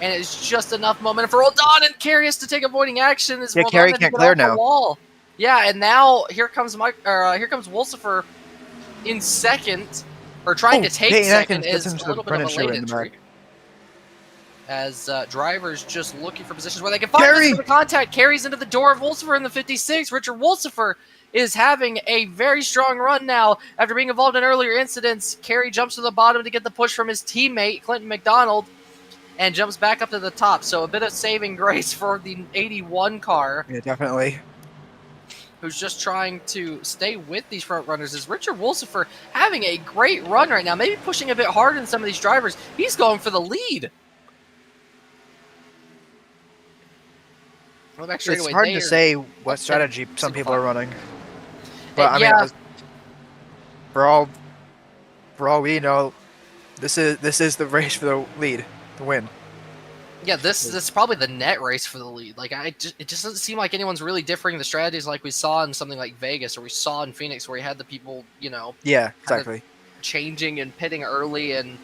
A: And it's just enough momentum for Roldan, and Carey has to take avoiding action. As Roldan
B: Carey can't clear now.
A: Wall. Yeah, and now here comes Wolsifer in second, or trying to take second. Is a little bit of a late entry. As drivers just looking for positions where they can find the contact. Carries into the door of Wolsifer in the 56. Richard Wolsifer is having a very strong run now after being involved in earlier incidents. Carey jumps to the bottom to get the push from his teammate, Clinton McDonald, and jumps back up to the top. So a bit of saving grace for the 81 car.
B: Yeah, definitely.
A: who's just trying to stay with these front runners, is Richard Wolsifer having a great run right now, maybe pushing a bit harder than some of these drivers. He's going for the lead.
B: It's hard to say what strategy some people are running. But I mean, for all we know, this is the race for the lead, the win.
A: Yeah, this is probably the net race for the lead. Like, it just doesn't seem like anyone's really differing the strategies like we saw in something like Vegas or we saw in Phoenix, where we had the people,
B: Yeah, exactly.
A: Changing and pitting early and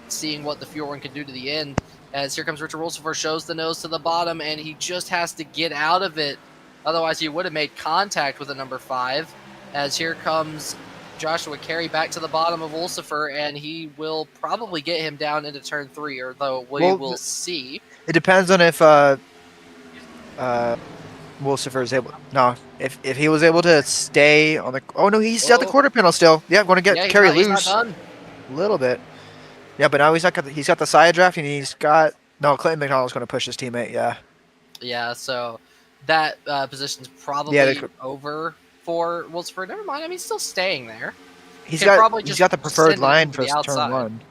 A: seeing what the fuel run can do to the end. As here comes Richard Wolsifer, shows the nose to the bottom, and he just has to get out of it. Otherwise, he would have made contact with the number 5. As here comes Joshua Carey back to the bottom of Wolsifer, and he will probably get him down into turn 3, although we will see.
B: It depends on if Wolsifer is able. No, if he was able to stay on the. Oh no, he's at the quarter panel still. Yeah, going to get Carey loose.
A: He's not done.
B: A little bit. Yeah, but now he's got the side draft, and he's got Clinton McDonald's going to push his teammate. Yeah.
A: Yeah, so that position's probably over for Wolsifer. Never mind. I mean, he's still staying there.
B: He's got the preferred line for turn 1.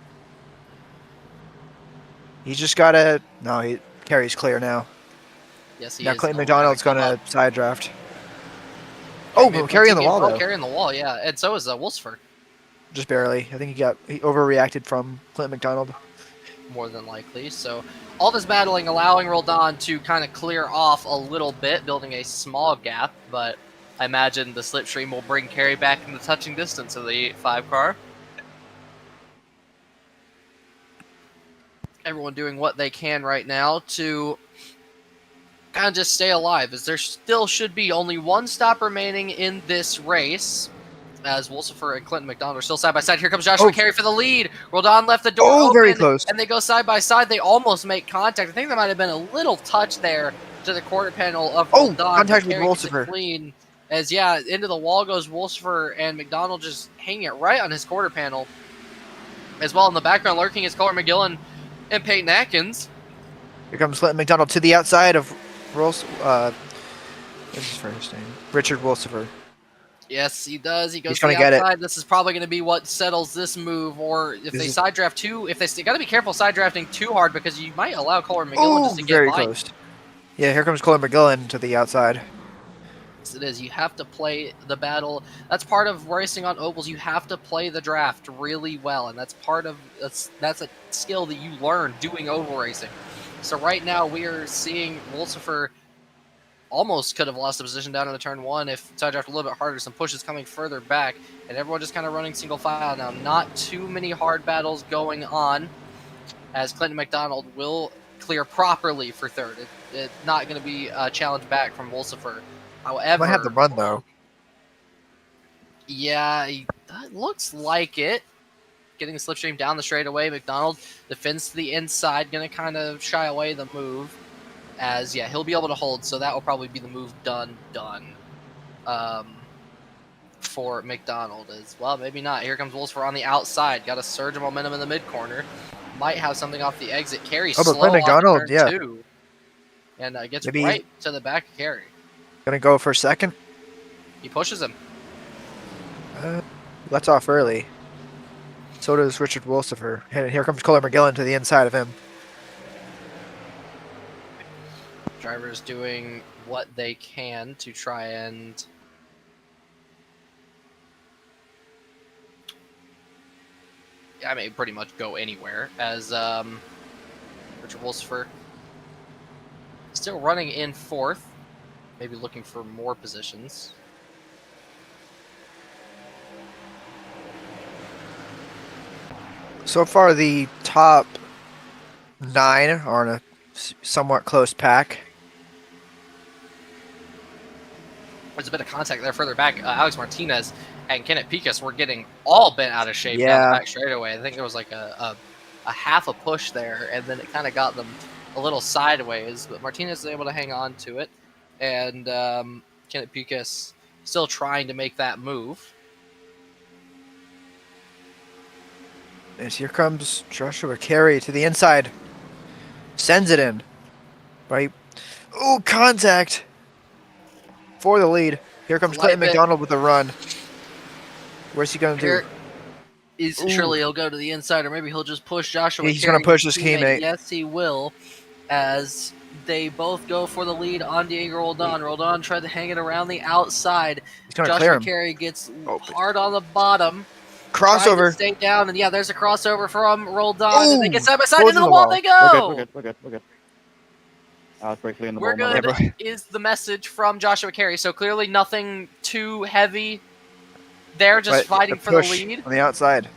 B: He's just got to. No, he Carey's clear now.
A: Yes, he
B: now
A: is.
B: Clinton McDonald's going to side draft. Oh, Carey on the wall though.
A: Carey on the wall, yeah, and so is Wolsifer.
B: Just barely. I think he overreacted from Clinton McDonald.
A: More than likely. So all this battling allowing Roldan to kind of clear off a little bit, building a small gap, but I imagine the slipstream will bring Carey back in the touching distance of the 8-5 car. Everyone doing what they can right now to kind of just stay alive, as there still should be only one stop remaining in this race, as Wolsifer and Clinton McDonald are still side by side. Here comes Joshua Carey for the lead. Roldan left the door open,
B: very close.
A: And they go side by side. They almost make contact. I think there might have been a little touch there to the quarter panel of Roldan.
B: Contact with Wolsifer.
A: Clean, as into the wall goes Wolsifer, and McDonald just hanging it right on his quarter panel. As well in the background lurking is Colin McGillen and Peyton Atkins.
B: Here comes Clinton McDonald to the outside of what's his first name? Richard Wolsifer.
A: Yes, he does. He goes
B: to the outside.
A: This is probably going to be what settles this move, or if they side draft too, they got to be careful side drafting too hard, because you might allow Colin McGillen just to get
B: very
A: by.
B: Close. Yeah, here comes Colin McGillen to the outside.
A: Yes, it is. You have to play the battle. That's part of racing on ovals. You have to play the draft really well, and that's a skill that you learn doing oval racing. So right now we are seeing Wolsifer almost could have lost the position down in the turn 1 if side draft a little bit harder. Some pushes coming further back, and everyone just kind of running single file now. Not too many hard battles going on, as Clinton McDonald will clear properly for third. It's not going to be a challenge back from Wolsifer. However,
B: might have the run though.
A: Yeah, that looks like it. Getting the slipstream down the straightaway. McDonald defends to the inside, going to kind of shy away the move. As, he'll be able to hold, so that will probably be the move done for McDonald as well. Maybe not. Here comes Wolsifer on the outside. Got a surge of momentum in the mid-corner. Might have something off the exit. Carey slow off
B: McDonald,
A: turn 2. And gets right to the back of Carey.
B: Gonna go for second.
A: He pushes him.
B: Lets off early. So does Richard Wolsifer. And here comes Colin McGillen to the inside of him.
A: Drivers doing what they can to try and pretty much go anywhere, as Richard Wolsifer still running in 4th, maybe looking for more positions.
B: So far the top 9 are in a somewhat close pack.
A: There's a bit of contact there further back. Alex Martinez and Kenneth Picas were getting all bent out of shape down the back straightaway. I think there was like a half a push there, and then it kind of got them a little sideways. But Martinez was able to hang on to it, and Kenneth Picas still trying to make that move.
B: As here comes Joshua Carey to the inside. Sends it in. Right. Oh, contact. For the lead. Here comes
A: Light
B: Clayton
A: bit.
B: McDonald with a run. Where's he going to do?
A: Here is
B: Ooh.
A: surely he'll go to the inside, or maybe he'll just push Joshua.
B: He's going to push his teammate.
A: Yes, he will, as they both go for the lead on Diego Roldan. Roldan tried to hang it around the outside.
B: He's going to clear
A: Joshua
B: him.
A: Carey gets hard on the bottom.
B: Crossover.
A: Stay down, and yeah, there's a crossover from Roldan.
B: Ooh,
A: And they get side by side
B: goes
A: into
B: in
A: the
B: the
A: wall.
B: wall.
A: They go.
G: We're good. I was briefly in the
A: We're
G: ball.
A: good is the message from Joshua Carey. So clearly nothing too heavy. They're just fighting for the lead.
B: On the outside.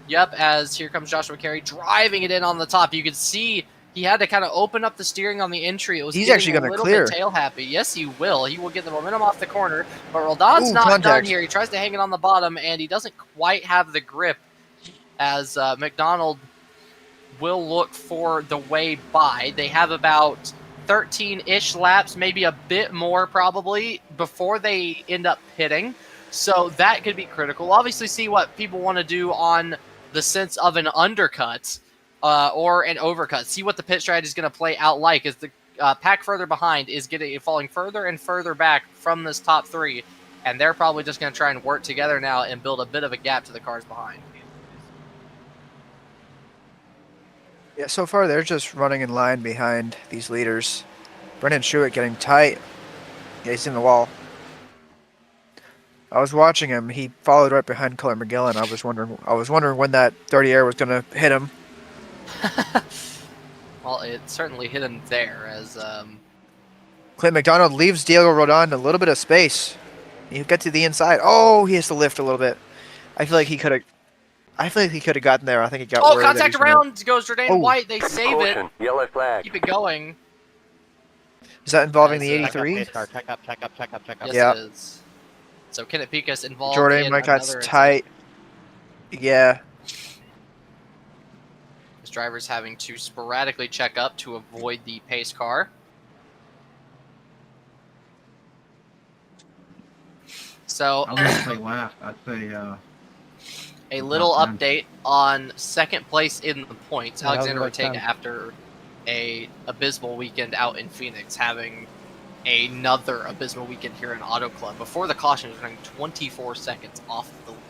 A: Yep, as here comes Joshua Carey driving it in on the top. You can see he had to kind of open up the steering on the entry. It was
B: He's actually
A: going to
B: clear.
A: Bit tail happy. Yes, he will. He will get the momentum off the corner. But Roldan's not done here. He tries to hang it on the bottom, and he doesn't quite have the grip as McDonald will look for the way by. They have about 13-ish laps, maybe a bit more probably, before they end up pitting. So that could be critical. We'll obviously see what people want to do on the sense of an undercut or an overcut. See what the pit strategy is going to play out like, as the pack further behind is falling further and further back from this top three, and they're probably just going to try and work together now and build a bit of a gap to the cars behind.
B: Yeah, so far they're just running in line behind these leaders. Brendan Schuett getting tight. Yeah, he's in the wall. I was watching him. He followed right behind Cullen McGill, and I was wondering when that dirty air was going to hit him.
A: Well, it certainly hit him there as
B: Clint McDonald leaves Diego Roldan a little bit of space. He'll get to the inside. Oh, he has to lift a little bit. I feel like he could have gotten there. I think he got worried.
A: Contact around goes Jordan White. They save
H: Caution,
A: it.
H: yellow flag.
A: Keep it going.
B: Is that involving the 83?
G: Check up.
A: Yes,
B: Yeah.
A: it is. So Kenneth Picas involved
B: Jordan
A: in
B: White got
A: another
B: tight. Yeah.
A: This driver's having to sporadically check up to avoid the pace car. So
J: I wouldn't say last. I'd say
A: a little update on second place in the points.
D: Yeah,
A: Alexander
D: that was
A: Ortega,
D: like
A: after a abysmal weekend out in Phoenix, having another abysmal weekend here in Auto Club. Before the caution, was running 24 seconds off the lead.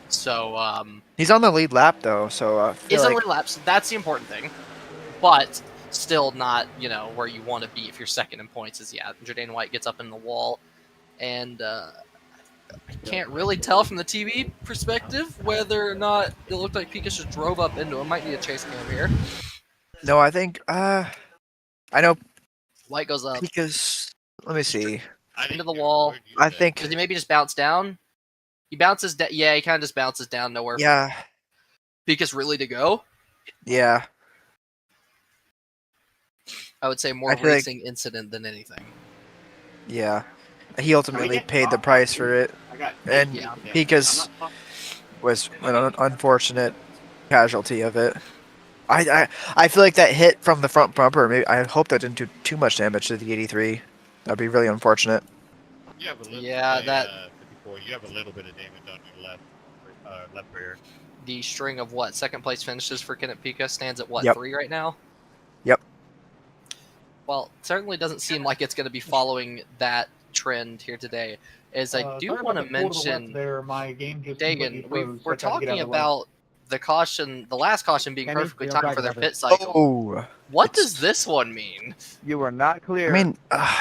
A: So
B: He's on the lead lap though, so
A: he's on the lead lap. So that's the important thing, but still not where you want to be if you're second in points. Is Jordan White gets up in the wall, and I can't really tell from the TV perspective whether or not it looked like Picas just drove up into him. Might need a chase cam here.
B: No, I think I know
A: White goes up
B: Picas. Let me see.
A: into the wall.
B: I think.
A: Does he maybe just bounce down? He bounces down. Yeah, he kind of just bounces down nowhere.
B: Yeah.
A: Picas really to go.
B: Yeah.
A: I would say more racing incident than anything.
B: Yeah. He ultimately paid the price for it, and Picas was an unfortunate casualty of it. I feel like that hit from the front bumper. Maybe I hope that didn't do too much damage to the 83. That'd be really unfortunate.
K: You have a little,
A: that.
K: 54, you have a little bit of damage on your left rear.
A: The string of second place finishes for Kenneth Picas stands at 3 right now.
B: Yep.
A: Well, it certainly doesn't seem like it's going to be following that trend here today. As I do want to mention, Dagan, we're talking about the last caution being perfectly timed for their pit cycle.
B: Oh,
A: what does this one mean?
G: You were not clear.
B: I mean,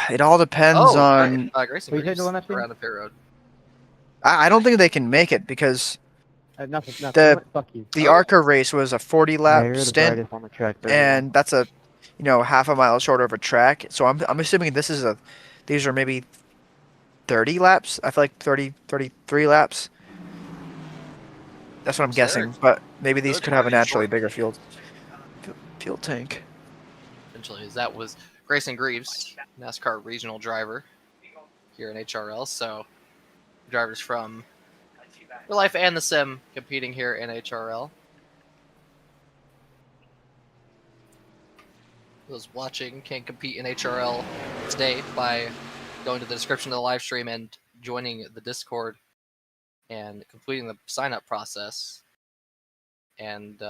B: it all depends on.
A: Grayson around the pit road.
B: I don't think they can make it because the ARCA race was a 40 lap stint, and that's a half a mile short of a track. So I'm assuming these are maybe 30 laps. I feel like 33 laps. That's what I'm guessing, but maybe these could have a naturally bigger fuel tank.
A: Essentially, that was Grayson Greaves, NASCAR regional driver here in HRL. So drivers from real life and the sim competing here in HRL. Those watching can compete in HRL today by going to the description of the live stream and joining the Discord and completing the sign-up process. And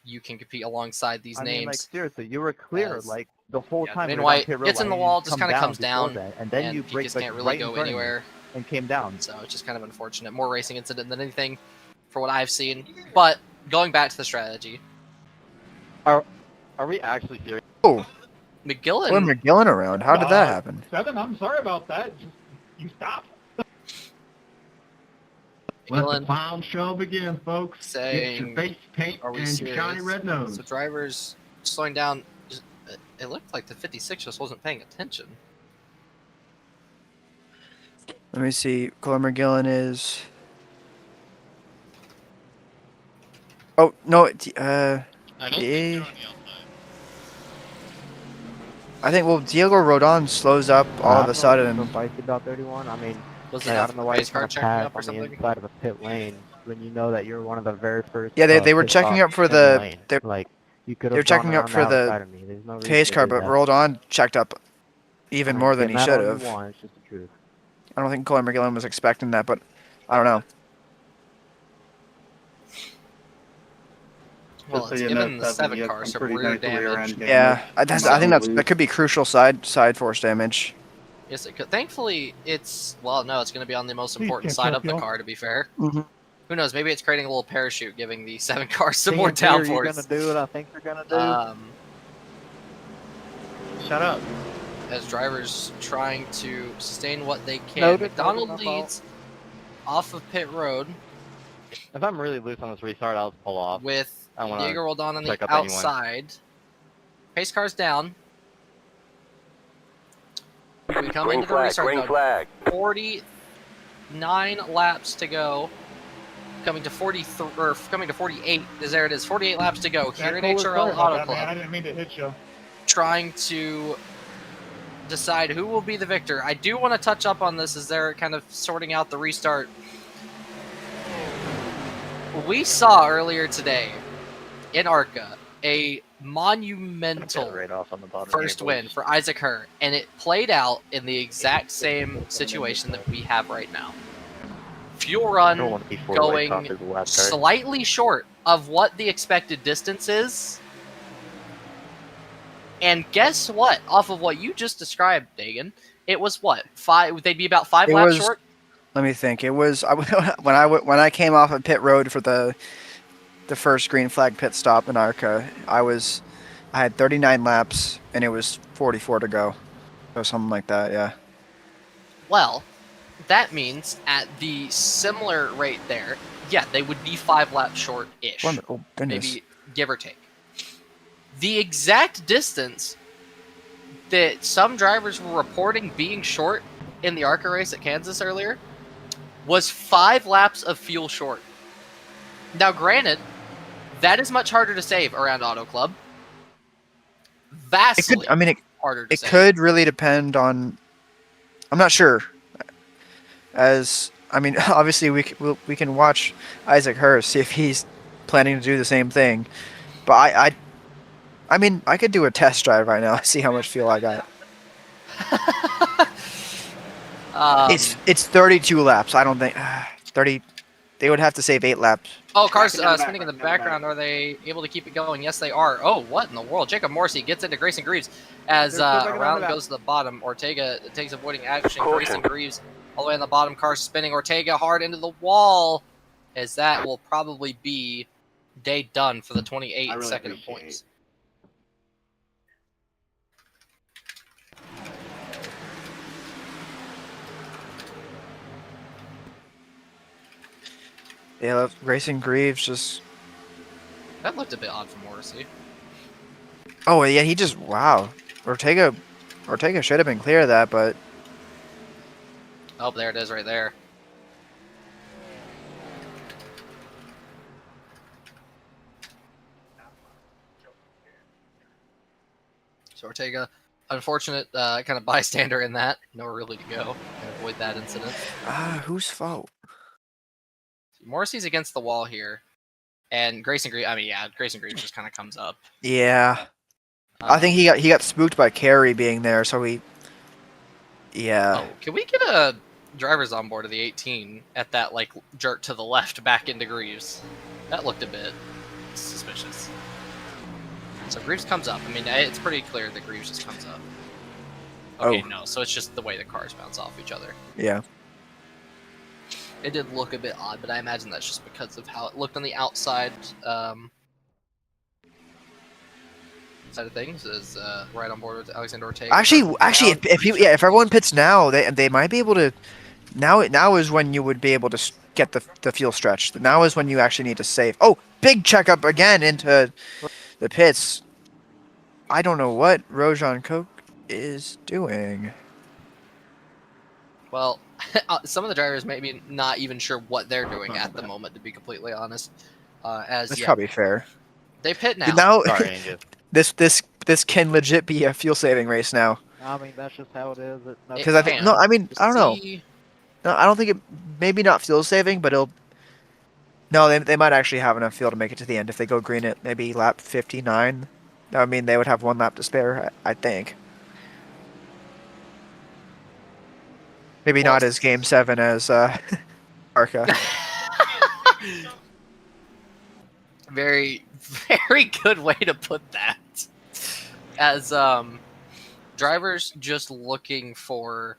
A: you can compete alongside these names.
G: Like, seriously, you were clear,
E: the whole
A: Yeah,
E: time.
A: Dwayne
E: we were
A: White
E: down pit road
A: gets in the
E: line,
A: wall,
E: you
A: just
E: come
A: kind of comes
E: before
A: down,
E: that, and then you
A: he
E: break
A: just
E: like
A: can't really
E: right
A: go
E: in front of me
A: anywhere.
E: and came down.
A: So it's just kind of unfortunate. More racing incident than anything for what I've seen. But going back to the strategy.
E: Are we actually serious?
B: Oh,
A: McGillen.
B: Colin McGillen around. How did that happen?
I: Seven, I'm sorry about that. Just, you stop.
J: Let the
A: McGillen
J: clown show begin, folks. Get your
A: saying,
J: face paint
A: are we
J: and your shiny
A: serious?
J: red nose.
A: So drivers slowing down. It looked like the 56 just wasn't paying attention.
B: Let me see. Colin McGillen is. Oh no!
K: I don't think they're on the outside.
B: I think Diego Rodon slows up all of a sudden.
E: Spicy about 31. I mean,
A: Was
E: I
A: enough
E: don't know
A: for
E: why
A: pace
E: you're
A: car
E: trying to
A: checking
E: pass
A: up or
E: on the
A: something?
E: inside of a pit lane when you know that you're one of the very first.
B: Yeah, they were
E: pit
B: checking
E: stops
B: up for
E: in
B: the
E: lane.
B: they're,
E: Like you could
B: they're
E: have gone
B: checking up
E: around
B: for
E: the outside
B: the
E: of me. There's no reason
B: pace
E: to
B: car,
E: do
B: but
E: that.
B: Rodon checked up even
E: I mean,
B: more
E: you
B: than
E: get
B: he
E: mad
B: should
E: all you
B: have.
E: want, it's just the truth.
B: I don't think Colin McGillen was expecting that, but I don't know.
A: Well,
C: Just
A: it's
C: so you know,
A: given the
C: Seven,
A: 7
C: you have
A: car
C: some
A: some
C: pretty
A: rear
C: nice rear
A: damage.
C: end damage.
B: Yeah, I think
C: Lose.
B: that could be crucial side force damage.
A: Yes, it could. Thankfully, it's no, it's going to be on the most important
I: catch
A: side
I: up,
A: of the
I: y'all.
A: car. To be fair,
B: Mhm.
A: who knows? Maybe it's creating a little parachute, giving the 7 car some more
E: TNT, are you
A: downforce.
E: gonna do what I think you're gonna do?
D: Shut up.
A: As drivers trying to sustain what they can.
E: Noted,
A: McDonald
E: noted, my fault.
A: leads off of pit road
E: If I'm really loose on this restart, I'll just pull off.
A: with
E: I wanna
A: Diego Roldan on
E: check
A: the
E: up anyone.
A: outside. Pace car's down. We come
H: Green
A: into the
H: flag,
A: restart
H: green
A: zone.
H: flag.
A: 49 laps to go. Coming to 43 or coming to 48. There it is. 48 laps to go here at
I: Cool,
A: HRL
I: sorry about
A: Auto
I: that, man.
A: Club.
I: I didn't mean to hit you.
A: Trying to decide who will be the victor. I do want to touch up on this as they're kind of sorting out the restart. We saw earlier today in ARCA a monumental
E: Right off on the bottom
A: first
E: here,
A: win
E: boys.
A: for Isaac Herr, and it played out in the exact same situation that we have right now. Fuel
E: I don't
A: run
E: want to be four-way
A: going
E: top as the last car.
A: slightly short of what the expected distance is. And guess what? Off of what you just described, Dagan, it was what? 5? They'd be about 5
B: It
A: laps
B: was-
A: short.
B: Let me think. It was when I came off of pit road for the first green flag pit stop in ARCA. I had 39 laps and it was 44 to go, or something like that. Yeah.
A: Well, that means at the similar rate there, yeah, they would be 5 laps short-ish.
B: Oh goodness.
A: Maybe give or take. The exact distance that some drivers were reporting being short in the ARCA race at Kansas earlier was 5 laps of fuel short. Now, granted, that is much harder to save around Auto Club. Vastly harder to
B: it
A: save.
B: could really depend on. I'm not sure. Obviously we can watch Isaac Herr, see if he's planning to do the same thing. But I could do a test drive right now. See how much fuel I got. It's 32 laps. I don't think 30. They would have to save 8 laps.
A: Oh, cars spinning in the background. Are they able to keep it going? Yes, they are. Oh, what in the world? Jacob Morrissey gets into Grayson Greaves as around goes to the bottom. Ortega takes avoiding action. Grayson Greaves all the way on the bottom. Car spinning. Ortega hard into the wall, as that will probably be day done for the 28 second of points.
B: Yeah, Grayson Greaves just.
A: That looked a bit odd for Morrissey.
B: Oh yeah, he just wow. Ortega should have been clear of that, but.
A: Oh, there it is, right there. So Ortega, unfortunate kind of bystander in that. Nowhere really to go. Can avoid that incident.
B: Whose fault?
A: Morrissey's against the wall here. And Grayson Greaves, Grayson Greaves just kind of comes up.
B: Yeah. I think he got spooked by Carey being there, so he. Yeah.
A: Oh, can we get a driver's on board of the 18 at that jerk to the left back into Greaves? That looked a bit suspicious. So Greaves comes up. I mean, it's pretty clear that Greaves just comes up. Okay,
B: Oh.
A: no. So it's just the way the cars bounce off each other.
B: Yeah.
A: It did look a bit odd, but I imagine that's just because of how it looked on the outside side of things. Is right on board with Alexander Ortega.
B: Actually, if everyone pits now, they might be able to. Now is when you would be able to get the fuel stretch. Now is when you actually need to save. Oh, big checkup again into the pits. I don't know what Rojan Koch is doing.
A: Well, some of the drivers may be not even sure what they're doing at the moment, to be completely honest.
B: That's probably fair.
A: They pit now.
B: Now,
E: Sorry,
B: this can legit be a fuel saving race now.
G: I mean, that's just how it is.
B: Because I think I don't know. No, I don't think it. Maybe not fuel saving, but it'll. No, they might actually have enough fuel to make it to the end if they go green at maybe lap 59. That would mean they would have 1 lap to spare, I think. Maybe not as Game 7 as ARCA.
A: Very, very good way to put that. As drivers just looking for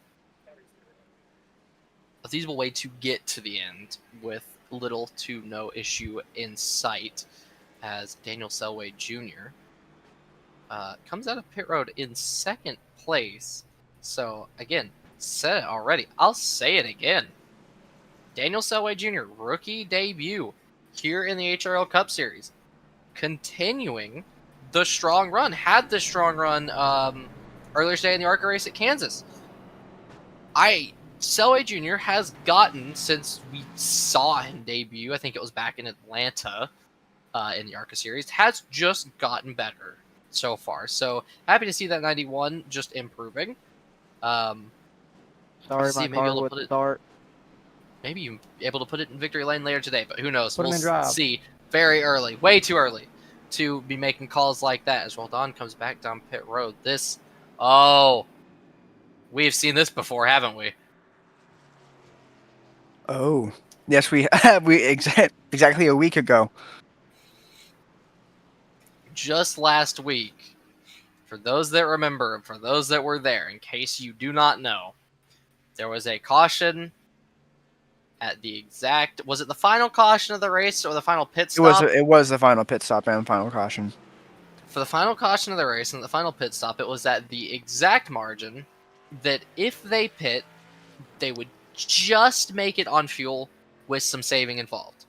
A: a feasible way to get to the end with little to no issue in sight, as Daniel Selway Jr. Comes out of pit road in 2nd place. So, again, said it already. I'll say it again. Daniel Selway Jr., rookie debut here in the HRL Cup Series. Continuing the strong run. Had the strong run earlier today in the ARCA race at Kansas. Selway Jr. has gotten, since we saw him debut, I think it was back in Atlanta in the ARCA series, has just gotten better so far. So happy to see that 91 just improving.
G: Sorry, my car wouldn't start.
A: Maybe you're able to put it in victory lane later today, but who knows?
G: Put him in
A: We'll
G: drive.
A: see. Very early, way too early to be making calls like that. As Roldan comes back down pit road. We've seen this before, haven't we?
B: Oh, yes, we have. Exactly a week ago.
A: Just last week, for those that remember, for those that were there, in case you do not know, there was a caution at the exact... Was it the final caution of the race or the final pit stop?
B: It was the final pit stop and final caution.
A: For the final caution of the race and the final pit stop, it was at the exact margin that if they pit, they would just make it on fuel with some saving involved.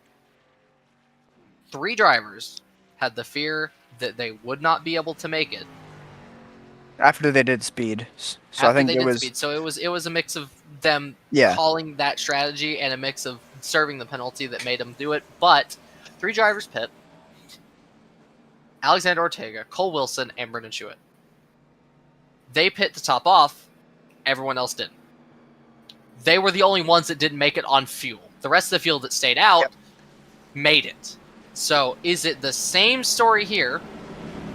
A: 3 drivers had the fear that they would not be able to make it
B: after they did speed. So I think it was
A: speed. So it was a mix of them calling that strategy and a mix of serving the penalty that made them do it. But 3 drivers pit: Alexander Ortega, Cole Wilson, and Brendan Schuett. They pit to top off. Everyone else didn't. They were the only ones that didn't make it on fuel. The rest of the field that stayed out made it. So is it the same story here?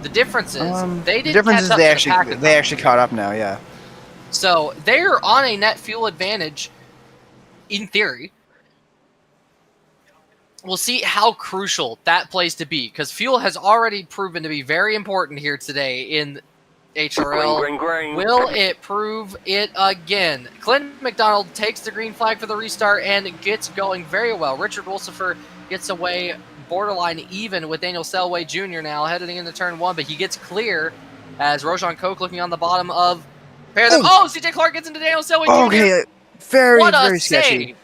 A: The difference is they didn't catch up to the pack.
B: They actually caught up now, yeah.
A: So they're on a net fuel advantage, in theory. We'll see how crucial that plays to be, because fuel has already proven to be very important here today in HRL.
H: Green.
A: Will it prove it again? Clint McDonald takes the green flag for the restart and gets going very well. Richard Wolsifer gets away borderline even with Daniel Selway Jr. now heading into turn 1, but he gets clear as Rojan Koch looking on the bottom of CJ Clark gets into Daniel Selway Jr.
B: Okay, very
A: What
B: sketchy.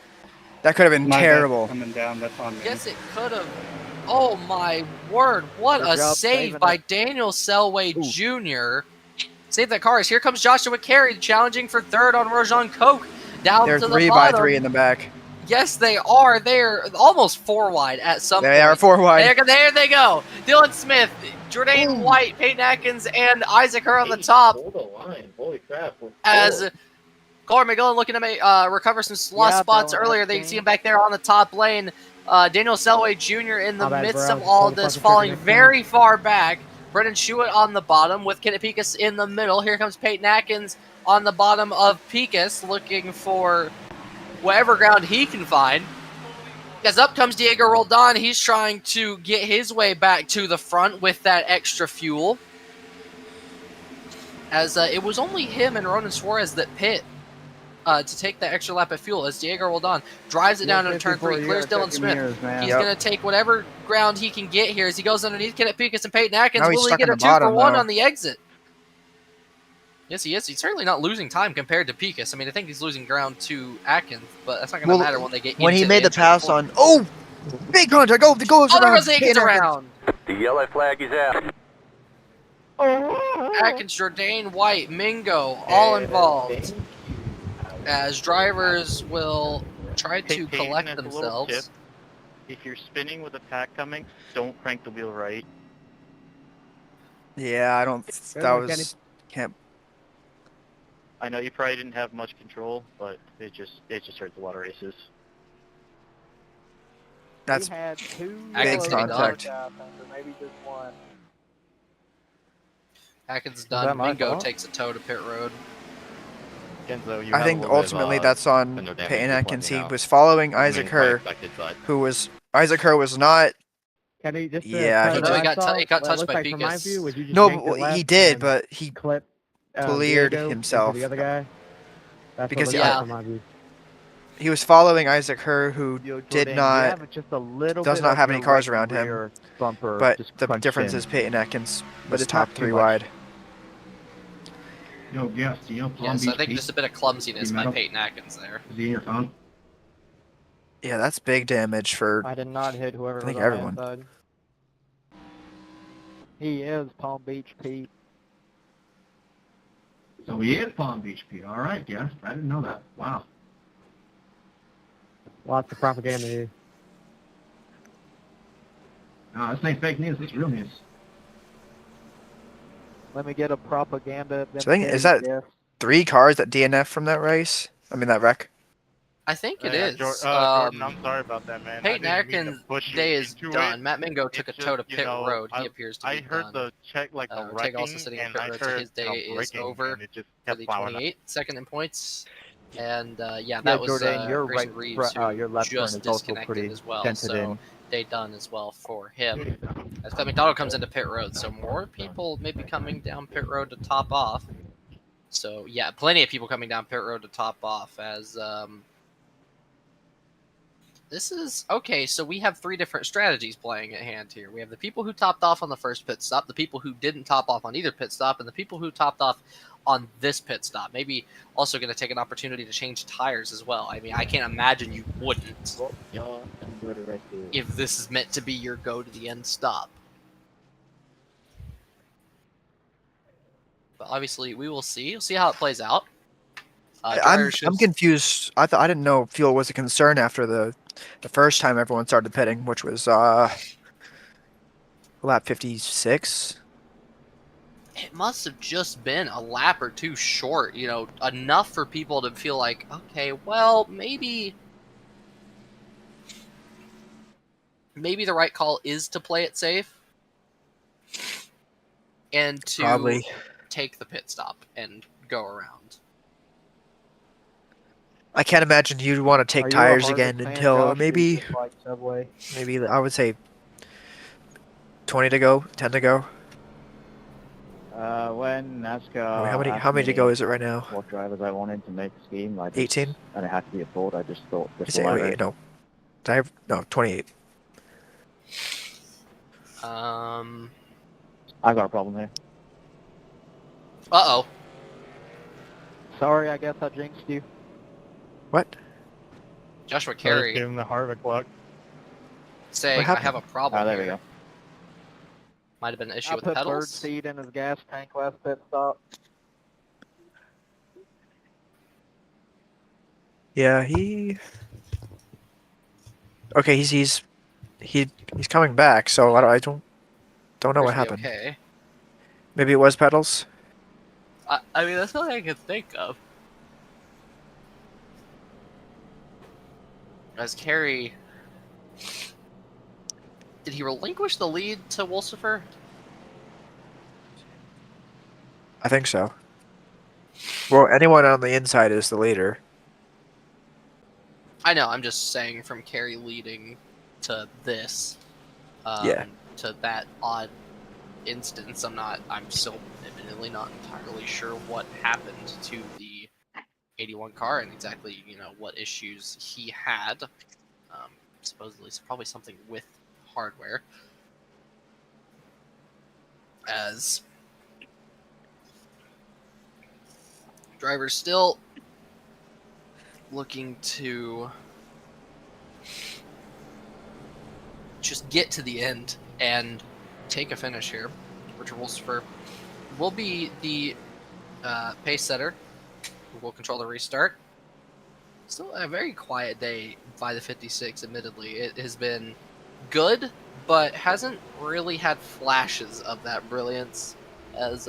B: That could have been terrible.
C: Coming down, that's on me.
A: Yes, it could have. Oh my word! What a save by Daniel Selway Jr. Save that car. Here comes Joshua Carey challenging for 3rd on Rojan Koch down
B: They're
A: to the
B: 3
A: bottom.
B: by 3 in the back.
A: Yes, they are. They're almost 4 wide at some point.
B: They are 4 wide.
A: There they go. Dylan Smith, Jordan White, Peyton Atkins, and Isaac are on the top.
F: Hold the line. Holy crap.
A: As Colin McGillen looking to recover some lost spots earlier. They see him back there on the top lane. Daniel Selway Jr. in the midst of all of this, falling very far back. Brendan Schuett on the bottom with Kenneth Pikus in the middle. Here comes Peyton Atkins on the bottom of Pikus, looking for whatever ground he can find. As up comes Diego Roldan, he's trying to get his way back to the front with that extra fuel. As it was only him and Ronan Suarez that pit to take that extra lap of fuel. As Diego Roldan drives it down into turn 3, clears Dylan Smith. He's going to take whatever ground he can get here as he goes underneath Kenneth Pincus and Peyton Atkins. Will he get a 2-for-1 on the exit? Yes, he is. He's certainly not losing time compared to Pincus. I mean, I think he's losing ground to Atkins, but that's not going to matter when they get
B: when
A: into
B: he made the pass on. Oh, big contact. Go
A: there goes Atkins around.
H: The yellow flag is out.
A: Atkins, Jourdain, White, Mingo, all involved. As drivers will try to collect themselves.
E: If you're spinning with a pack coming, don't crank the wheel right.
B: Yeah, I don't. That was can't.
E: I know you probably didn't have much control, but it just hurt the water races.
B: That's
A: big
B: contact.
G: Maybe just one.
A: Atkins done. Mingo takes a tow to pit road.
K: Kenzo, you
B: I think ultimately that's on Peyton Atkins. He was following Isaac Herr, who was not.
G: Can he just?
B: Yeah,
A: he got touched by Pincus.
B: No, he did, but he cleared himself.
G: The other guy.
B: Because he was following Isaac Herr, who does not have any cars around him. But the difference is Peyton Atkins was top 3 wide.
J: Yo, yes, do you know Palm
A: Yes,
J: Beach
A: I think
J: Pete?
A: just a bit of clumsiness by Peyton Atkins there.
J: Is he in your phone?
B: Yeah, that's big damage for.
G: I did not hit whoever was on
B: everyone.
G: the outside. He is Palm Beach Pete.
J: So he is Palm Beach Pete. All right, yes. I didn't know that. Wow.
G: Lots of propaganda here.
J: No, this ain't fake news. It's real news.
G: Let me get a propaganda.
B: So I think, is that 3 cars that DNF from that race? I mean, that wreck?
A: I think it is.
K: Jordan, I'm sorry about that, man.
A: Peyton Atkins' day is done. Matt Mingo took a tow to pit road. He appears to be done.
E: I heard the check, like the
A: Tag also sitting in pit road, so his day is over for the 28nd in points. And that was
G: Jourdain, your
A: Grayson Reeves, who
G: your left turn
A: just
G: is also
A: disconnected
G: pretty
A: as well.
G: dented
A: So
G: in.
A: day done as well for him. As Clement Donald comes into pit road, so more people may be coming down pit road to top off. So yeah, plenty of people coming down pit road to top off as this is okay. So we have 3 different strategies playing at hand here. We have the people who topped off on the first pit stop, the people who didn't top off on either pit stop, and the people who topped off on this pit stop. Maybe also going to take an opportunity to change tires as well. I mean, I can't imagine you wouldn't if this is meant to be your go to the end stop. But obviously, we will see. We'll see how it plays out.
B: I'm confused. I didn't know fuel was a concern after the first time everyone started pitting, which was lap 56.
A: It must have just been a lap or 2 short, enough for people to feel like, okay, well, maybe the right call is to play it safe and to take the pit stop and go around.
B: I can't imagine you'd want to take tires again until maybe I would say 20 to go, 10 to go.
G: When NASCAR.
B: How many to go is it right now?
G: What drivers I wanted to make the scheme,
B: 18.
G: And it had to be a Ford. I just thought this
B: Wait, no. No, 28.
G: I got a problem here.
A: Uh-oh.
G: Sorry, I guess I jinxed you.
B: What?
A: Joshua Carey.
K: Give him the Harvick luck.
A: Saying I have a problem.
G: There we go.
A: Might have been an issue with
G: put
A: pedals.
G: bird seed in his gas tank last pit stop.
B: Yeah, Okay, he's coming back, so I don't know what happened.
A: Okay.
B: Maybe it was pedals.
A: I mean, that's all I can think of. As Carey, did he relinquish the lead to Wolsifer?
B: I think so. Well, anyone on the inside is the leader.
A: I know. I'm just saying from Kerry leading to this,
B: Yeah.
A: to that odd instance. I'm still admittedly not entirely sure what happened to the 81 car and exactly what issues he had. Supposedly, it's probably something with hardware. As drivers still looking to just get to the end and take a finish here. Richard Wolfsfer will be the pace setter who will control the restart. Still a very quiet day by the 56, admittedly. It has been good, but hasn't really had flashes of that brilliance as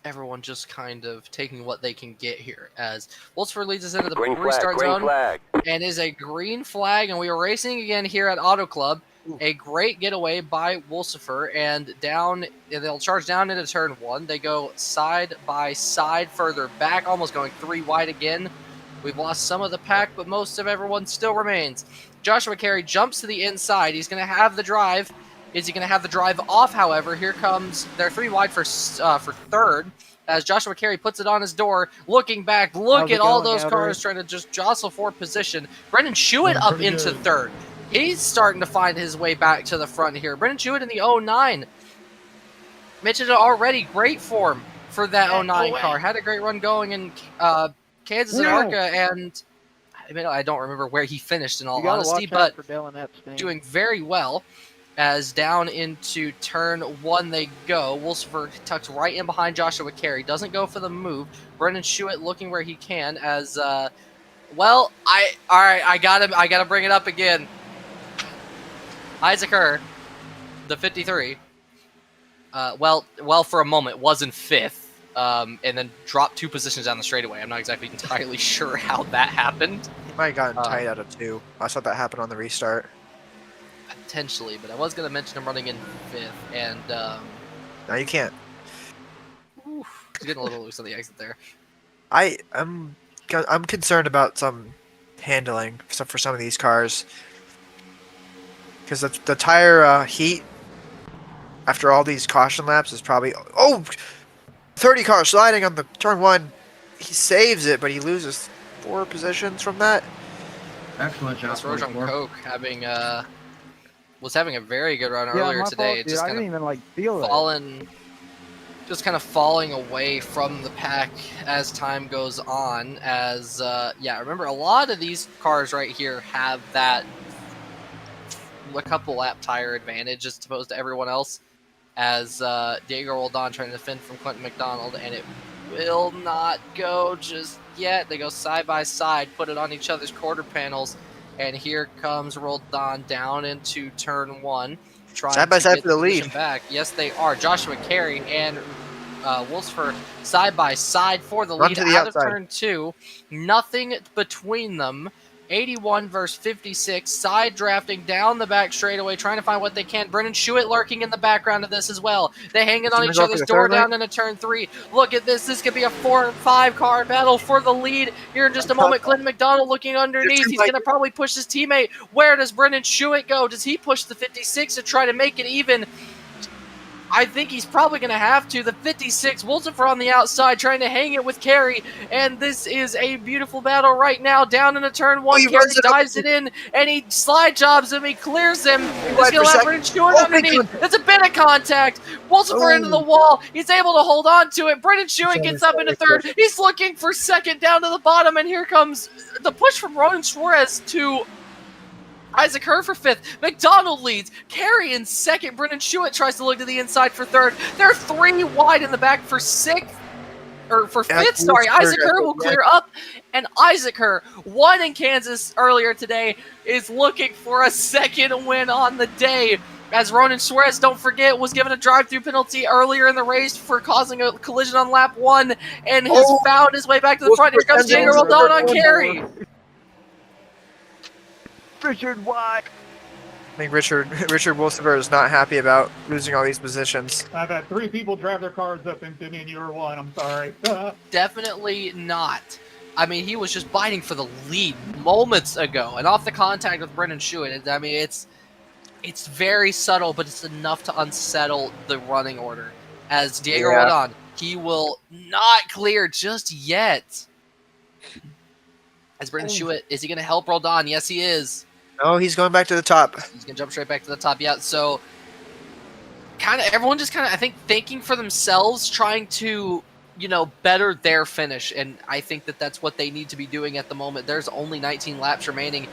A: everyone just kind of taking what they can get here. As Wolfsford leads us into the restart zone and is a green flag, and we are racing again here at Auto Club. A great getaway by Wolfsfer, and they'll charge down into turn 1. They go side by side further back, almost going 3 wide again. We've lost some of the pack, but most of everyone still remains. Joshua Carey jumps to the inside. He's going to have the drive. Is he going to have the drive off, however? Here comes, they're 3 wide for third, as Joshua Carey puts it on his door, looking back. Look at all those cars trying to just jostle for position. Brendan Shewitt up into third. He's starting to find his way back to the front here. Brendan Shewitt in the 09. Mentioned it already, great form for that 09 car. Had a great run going in Kansas and ARCA, and I don't remember where he finished in all honesty, but doing very well. As down into turn 1 they go. Wolfsburg tucks right in behind Joshua Carey. Doesn't go for the move. Brendan Shewitt looking where he can as, well, I gotta bring it up again. Isaac Herr, the 53, well, for a moment was in 5th, and then dropped 2 positions down the straightaway. I'm not exactly entirely sure how that happened.
B: He might have gotten tied out of 2. I saw that happen on the restart.
A: Potentially, but I was going to mention him running in 5th, and
B: no, you can't.
A: He's getting a little loose on the exit there.
B: I'm concerned about some handling for some of these cars, because the tire heat after all these caution laps is probably 30 car sliding on the turn 1. He saves it, but he loses 4 positions from that.
J: Excellent job.
A: Rojan Koch was having a very good run earlier today.
G: Fault, dude. I didn't even feel it.
A: Just kind of falling away from the pack as time goes on. As remember a lot of these cars right here have that a couple lap tire advantage as opposed to everyone else. As Diego Roldan trying to defend from Quentin McDonald, and it will not go just yet. They go side by side, put it on each other's quarter panels. And here comes Roldan down into turn 1.
B: Side by side for the lead.
A: Back. Yes, they are. Joshua Carey and Wolfsfer side by side for the lead out of turn 2. Nothing between them. 81 versus 56. Side drafting down the back straightaway, trying to find what they can. Brendan Shewitt lurking in the background of this as well. They hang it on each other's door down into turn 3. Look at this. This could be a 4 and 5 car battle for the lead here in just a moment. Clinton McDonald looking underneath. He's going to probably push his teammate. Where does Brendan Shewitt go? Does he push the 56 to try to make it even? I think he's probably going to have to. The 56, Wolfsfer on the outside, trying to hang it with Carey. And this is a beautiful battle right now. Down into turn 1, Carey dives it in, and he slide jobs him. He clears him. He's going to let Brendan Shewitt underneath. It's a bit of contact. Wolfsfer into the wall. He's able to hold on to it. Brendan Shewitt gets up into 3rd. He's looking for 2nd down to the bottom, and here comes the push from Ronan Suarez to Isaac Herr for 5th. McDonald leads. Carey in 2nd. Brendan Shewitt tries to look to the inside for 3rd. They're 3 wide in the back for 6th. Or for 5th, sorry. Isaac Herr will clear up. And Isaac Herr, won in Kansas earlier today, is looking for a 2nd win on the day. As Ronan Suarez, don't forget, was given a drive-through penalty earlier in the race for causing a collision on lap 1 and has found his way back to the front. Here comes Diego Roldan on Carey.
G: Richard White.
B: think Richard Wolfenberg is not happy about losing all these positions.
D: I've had 3 people drive their cars up into me, and you were one. I'm sorry.
A: Definitely not. I mean, he was just biting for the lead moments ago, and off the contact with Brendan Schuett. I mean, it's very subtle, but it's enough to unsettle the running order. As Diego Rodon, he will not clear just yet. As Brendan Schuett, is he going to help Rodon? Yes, he is.
B: No, he's going back to the top.
A: He's going to jump straight back to the top. Yeah, so kind of everyone just kind of, I think, thinking for themselves, trying to, you know, better their finish. And I think that that's what they need to be doing at the moment. There's only 19 laps remaining.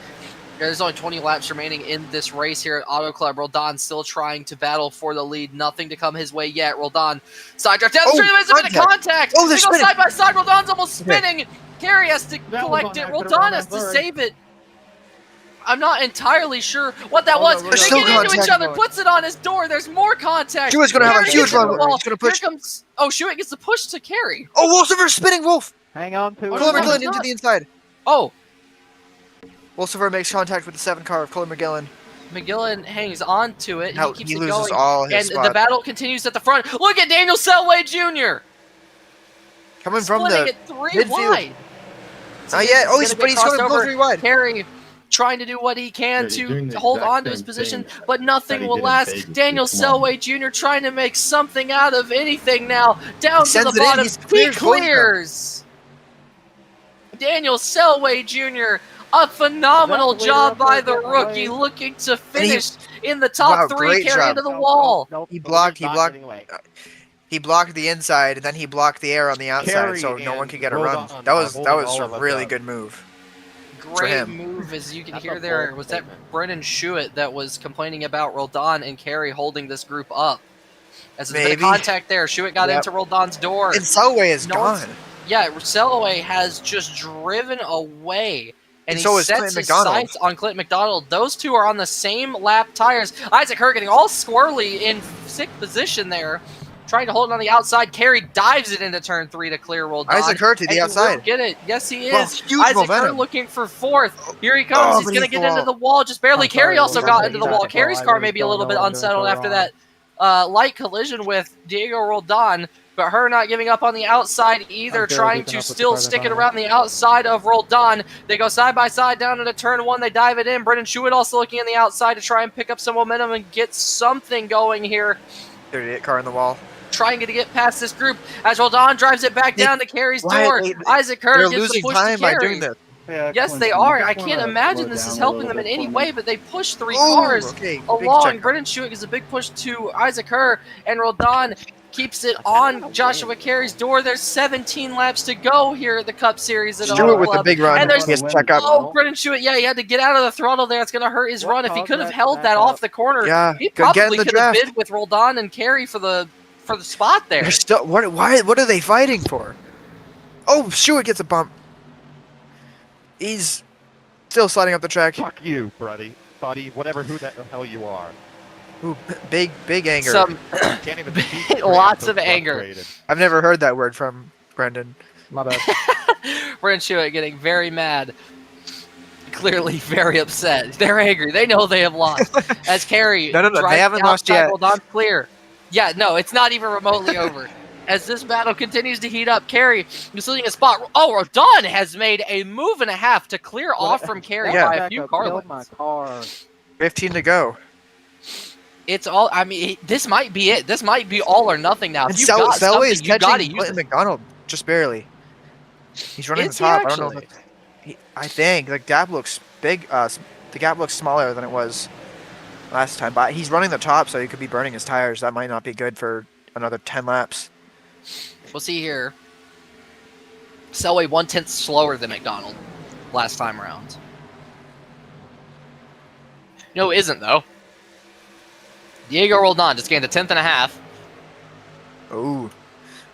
A: There's only 20 laps remaining in this race here at Auto Club. Roldan still trying to battle for the lead. Nothing to come his way yet. Roldan side drift down the street. There's a bit of contact.
B: Oh,
A: they go side by side. Roldan's almost spinning. Carey has to collect it. Roldan has to save it. I'm not entirely sure what that was. They get into each other. Puts it on his door. There's more contact.
B: Schuett's going to have a huge run. He's going to push.
A: Here comes. Oh, Schuett gets the push to Carey.
B: Oh, Wolfenberg spinning Wolf.
G: Hang on to it.
B: Colin McGillen into the inside.
A: Oh.
B: Wolfenberg makes contact with the 7 car of Colin McGillen.
A: McGillen hangs on to it.
B: Now,
A: he keeps
B: he
A: it
B: loses
A: going.
B: all his
A: and
B: spot.
A: the battle continues at the front. Look at Daniel Selway Jr.
B: Coming from the
A: Splitting it 3
B: midfield.
A: wide.
B: Not yet. Oh, he's going
A: over.
B: 3 wide.
A: Carey trying to do what he can to hold on to his position, but nothing will last. Daniel Selway Jr. trying to make something out of anything now. Down to the bottom. He clears. Daniel Selway Jr., a phenomenal job by the rookie, looking to finish in the top 3, Carey into the wall.
B: He blocked the inside, and then he blocked the air on the outside, so no one could get a run. That was a really good move.
A: Great move, as you can hear there. Was that Brendan Schuett that was complaining about Roldan and Carey holding this group up? As there's a bit of contact there, Schuett got into Roldan's door.
B: And Selway is gone.
A: Yeah, Selway has just driven away. And
B: so
A: he sets his sights on Clint McDonald. Those two are on the same lap tires. Isaac Herr getting all squirrely in 6th position there. Trying to hold it on the outside. Carey dives it into turn 3 to clear Roldan.
B: Isaac Herr to the outside.
A: Get it. Yes, he is.
B: Well, huge
A: Isaac
B: momentum.
A: Herr looking for 4th. Here he comes. He's going to get into the wall just barely. Carey also got into the wall. Carey's car may be a little bit unsettled after that light collision with Diego Roldan. But Herr not giving up on the outside either, trying to still stick it around the outside of Roldan. They go side by side down into turn 1. They dive it in. Brendan Schuett also looking on the outside to try and pick up some momentum and get something going here.
B: 38 car in the wall.
A: Trying to get past this group as Roldan drives it back down to Carey's door. Isaac Herr gets the push to Carey.
B: By doing this.
C: Yeah,
A: yes, they are. I can't imagine this is helping them in any way, but they push 3 cars along. Brendan Schuett gives a big push to Isaac Herr, and Roldan keeps it on Joshua Carey's door. There's 17 laps to go here at the Cup Series at
B: Schuett with the big run.
A: And there's
B: check up.
A: Oh, Brendan Schuett, yeah, he had to get out of the throttle there. It's going to hurt his run. If he could have held that off the corner, he probably could have bid with Roldan and Carey for the spot there.
B: They're still, what are they fighting for? Oh, Schuett gets a bump. He's still sliding up the track.
K: Fuck you, buddy, whatever, who the hell you are.
B: Ooh, big anger.
K: Can't even
A: lots of anger.
B: I've never heard that word from Brendan.
G: My bad.
A: Brendan Schuett getting very mad. Clearly very upset. They're angry. They know they have lost. As Carey
B: no, they haven't lost yet.
A: Roldan's clear. Yeah, no, it's not even remotely over. As this battle continues to heat up, Carey is losing a spot. Oh, Roldan has made a move and a half to clear off from Carey by a few car lengths.
B: 15 to go.
A: It's all. I mean, this might be it. This might be all or nothing now.
B: And Selway is catching Clinton McDonald just barely. He's running the top. I don't know. I think the gap looks big. The gap looks smaller than it was last time. But he's running the top, so he could be burning his tires. That might not be good for another 10 laps.
A: We'll see here. Selway 1/10 slower than McDonald last time around. No, it isn't though. Diego Roldan just gained a 10th and a half.
B: Oh,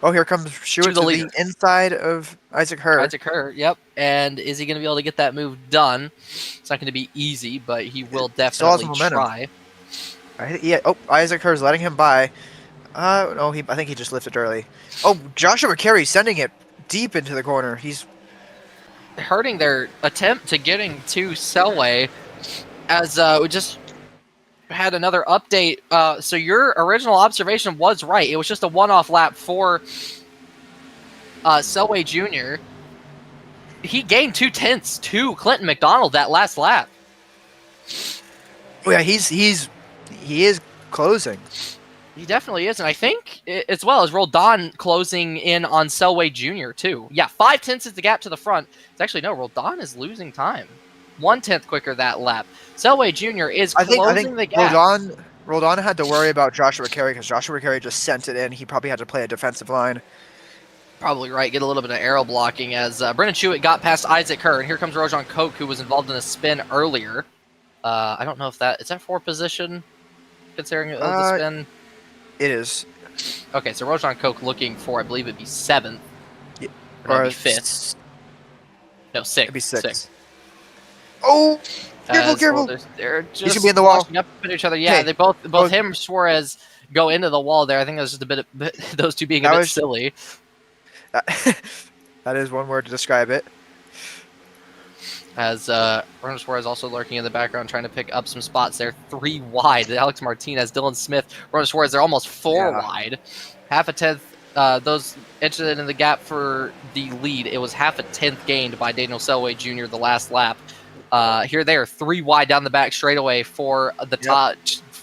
B: here comes Schuett to the inside of Isaac Herr.
A: Isaac Herr, yep. And is he going to be able to get that move done? It's not going to be easy, but he will definitely try.
B: Isaac Herr's letting him by. No, I think he just lifted early. Oh, Joshua Carey sending it deep into the corner. He's
A: hurting their attempt to getting to Selway as we just had another update. So your original observation was right. It was just a one-off lap for Selway Jr. He gained 2/10 to Clinton McDonald that last lap.
B: Oh, yeah, he is closing.
A: He definitely is, and I think as well as Roldan closing in on Selway Jr. too. Yeah, 5/10 is the gap to the front. It's actually no, Roldan is losing time. 1/10 quicker that lap. Selway Jr. is closing the gap.
B: Roldan had to worry about Joshua Carey because Joshua Carey just sent it in. He probably had to play a defensive line.
A: Probably right. Get a little bit of aero blocking as Brennan Chewett got past Isaac Kerr, and here comes Rojan Koch, who was involved in a spin earlier. I don't know if is that for position, considering the spin?
B: It is.
A: Okay, so Rojan Koch looking for, I believe it'd be 7th.
B: Yeah.
A: Or 5th. No, 6th.
B: It'd be 6th. Oh! Careful!
A: They're just
B: He's gonna be in the wall.
A: up at each other. Yeah,
B: hey,
A: they both him and Suarez go into the wall there. I think that was just a bit of those two being a bit silly.
B: That is one word to describe it.
A: As Ronald Suarez also lurking in the background, trying to pick up some spots there. 3 wide. Alex Martinez, Dylan Smith, Ronald Suarez, they're almost 4 wide. 0.5, those interested in the gap for the lead. It was 0.5 gained by Daniel Selway Jr. the last lap. Here they are 3 wide down the back straightaway for the top,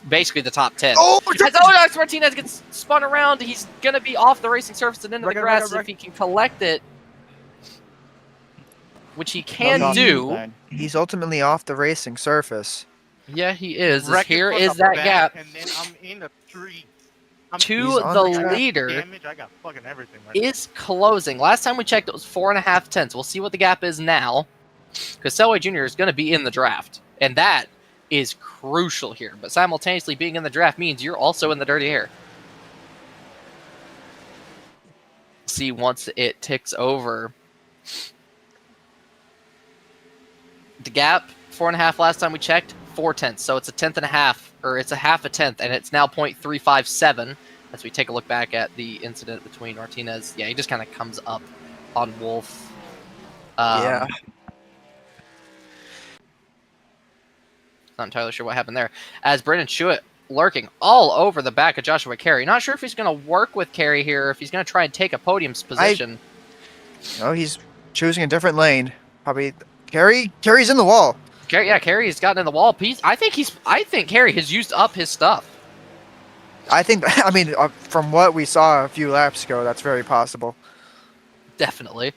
A: basically the top 10.
B: Oh,
A: as Alex Martinez gets spun around, he's going to be off the racing surface and into the grass if he can collect it. Which he can do.
B: He's ultimately off the racing surface.
A: Yeah, he is. Here is that gap.
K: And then I'm in the tree.
A: To the leader
K: I got fucking everything
A: is closing. Last time we checked, it was 4.5. We'll see what the gap is now. Because Selway Jr. is going to be in the draft. And that is crucial here. But simultaneously, being in the draft means you're also in the dirty air. See, once it ticks over. The gap, 4.5 last time we checked, 0.4. So it's a 1/10.5, or it's a 0.5, and it's now 0.357. As we take a look back at the incident between Martinez. Yeah, he just kind of comes up on Wolf.
B: Yeah.
A: Not entirely sure what happened there. As Brennan Chewett lurking all over the back of Joshua Carey. Not sure if he's going to work with Carey here, if he's going to try and take a podium's position.
B: No, he's choosing a different lane. Probably... Carey's in the wall.
A: Carey's gotten in the wall. I think Carey has used up his stuff.
B: I mean, from what we saw a few laps ago, that's very possible.
A: Definitely.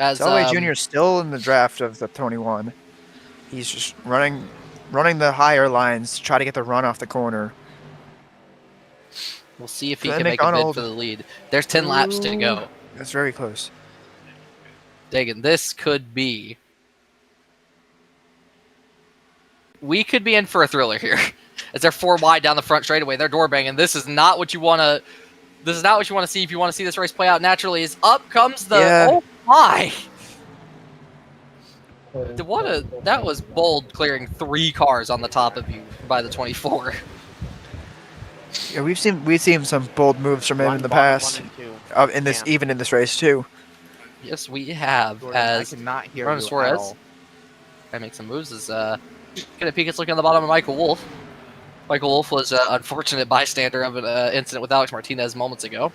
A: As
B: Selway Jr. is still in the draft of the 21. He's just running the higher lines to try to get the run off the corner.
A: We'll see if he can make a bid for the lead. There's 10 laps to go.
B: That's very close.
A: Dagan, this could be... We could be in for a thriller here. As they're 4 wide down the front straightaway, they're door banging. This is not what you want to... This is not what you want to see if you want to see this race play out naturally. Is up comes the...
B: Yeah.
A: Oh my! That was bold, clearing 3 cars on the top of you by the 24.
B: Yeah, we've seen some bold moves from him in the past. Even in this race too.
A: Yes, we have.
D: Jordan,
A: as
D: I cannot hear
A: Ron
D: you
A: Suarez
D: at all.
A: trying to make some moves. Is gonna peek its looking on the bottom of Michael Wolf. Michael Wolf was an unfortunate bystander of an incident with Alex Martinez moments ago.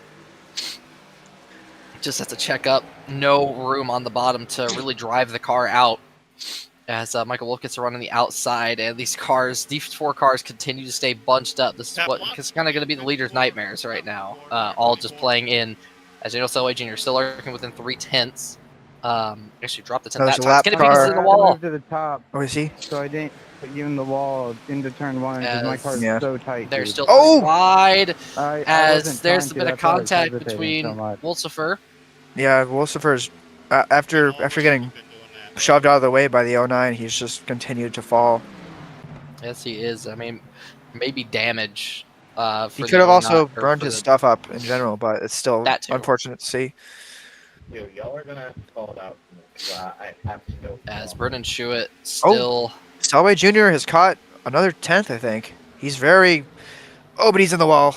A: Just has to check up. No room on the bottom to really drive the car out. As Michael Wolf gets to run on the outside, and these 4 cars continue to stay bunched up. This is what is kind of going to be the leader's nightmares right now. All just playing in. As Daniel Selway Jr. still working within 0.3. Actually dropped the 10th.
B: There's a lap
A: Kenny
B: car.
A: Pickens in the wall.
G: To the top,
B: Oh, is he?
G: so I didn't put you in the wall into turn 1 because my car's so tight.
A: They're
G: dude.
A: still
B: Oh!
A: wide.
G: I
A: As
G: wasn't
A: there's a
G: trying
A: bit
G: to,
A: of
G: that's why I was
A: contact
G: hesitating
A: between
G: so much.
A: Wolsifer.
B: Yeah, Wolsifer's after getting shoved out of the way by the 09, he's just continued to fall.
A: Yes, he is. I mean, maybe damage.
B: He could have also burned his stuff up in general, but it's still unfortunate to see.
F: Dude, y'all are gonna have to call it out. I have to go.
A: As Brennan Chewett still...
B: Selway Jr. has caught another 10th, I think. He's very... Oh, but he's in the wall.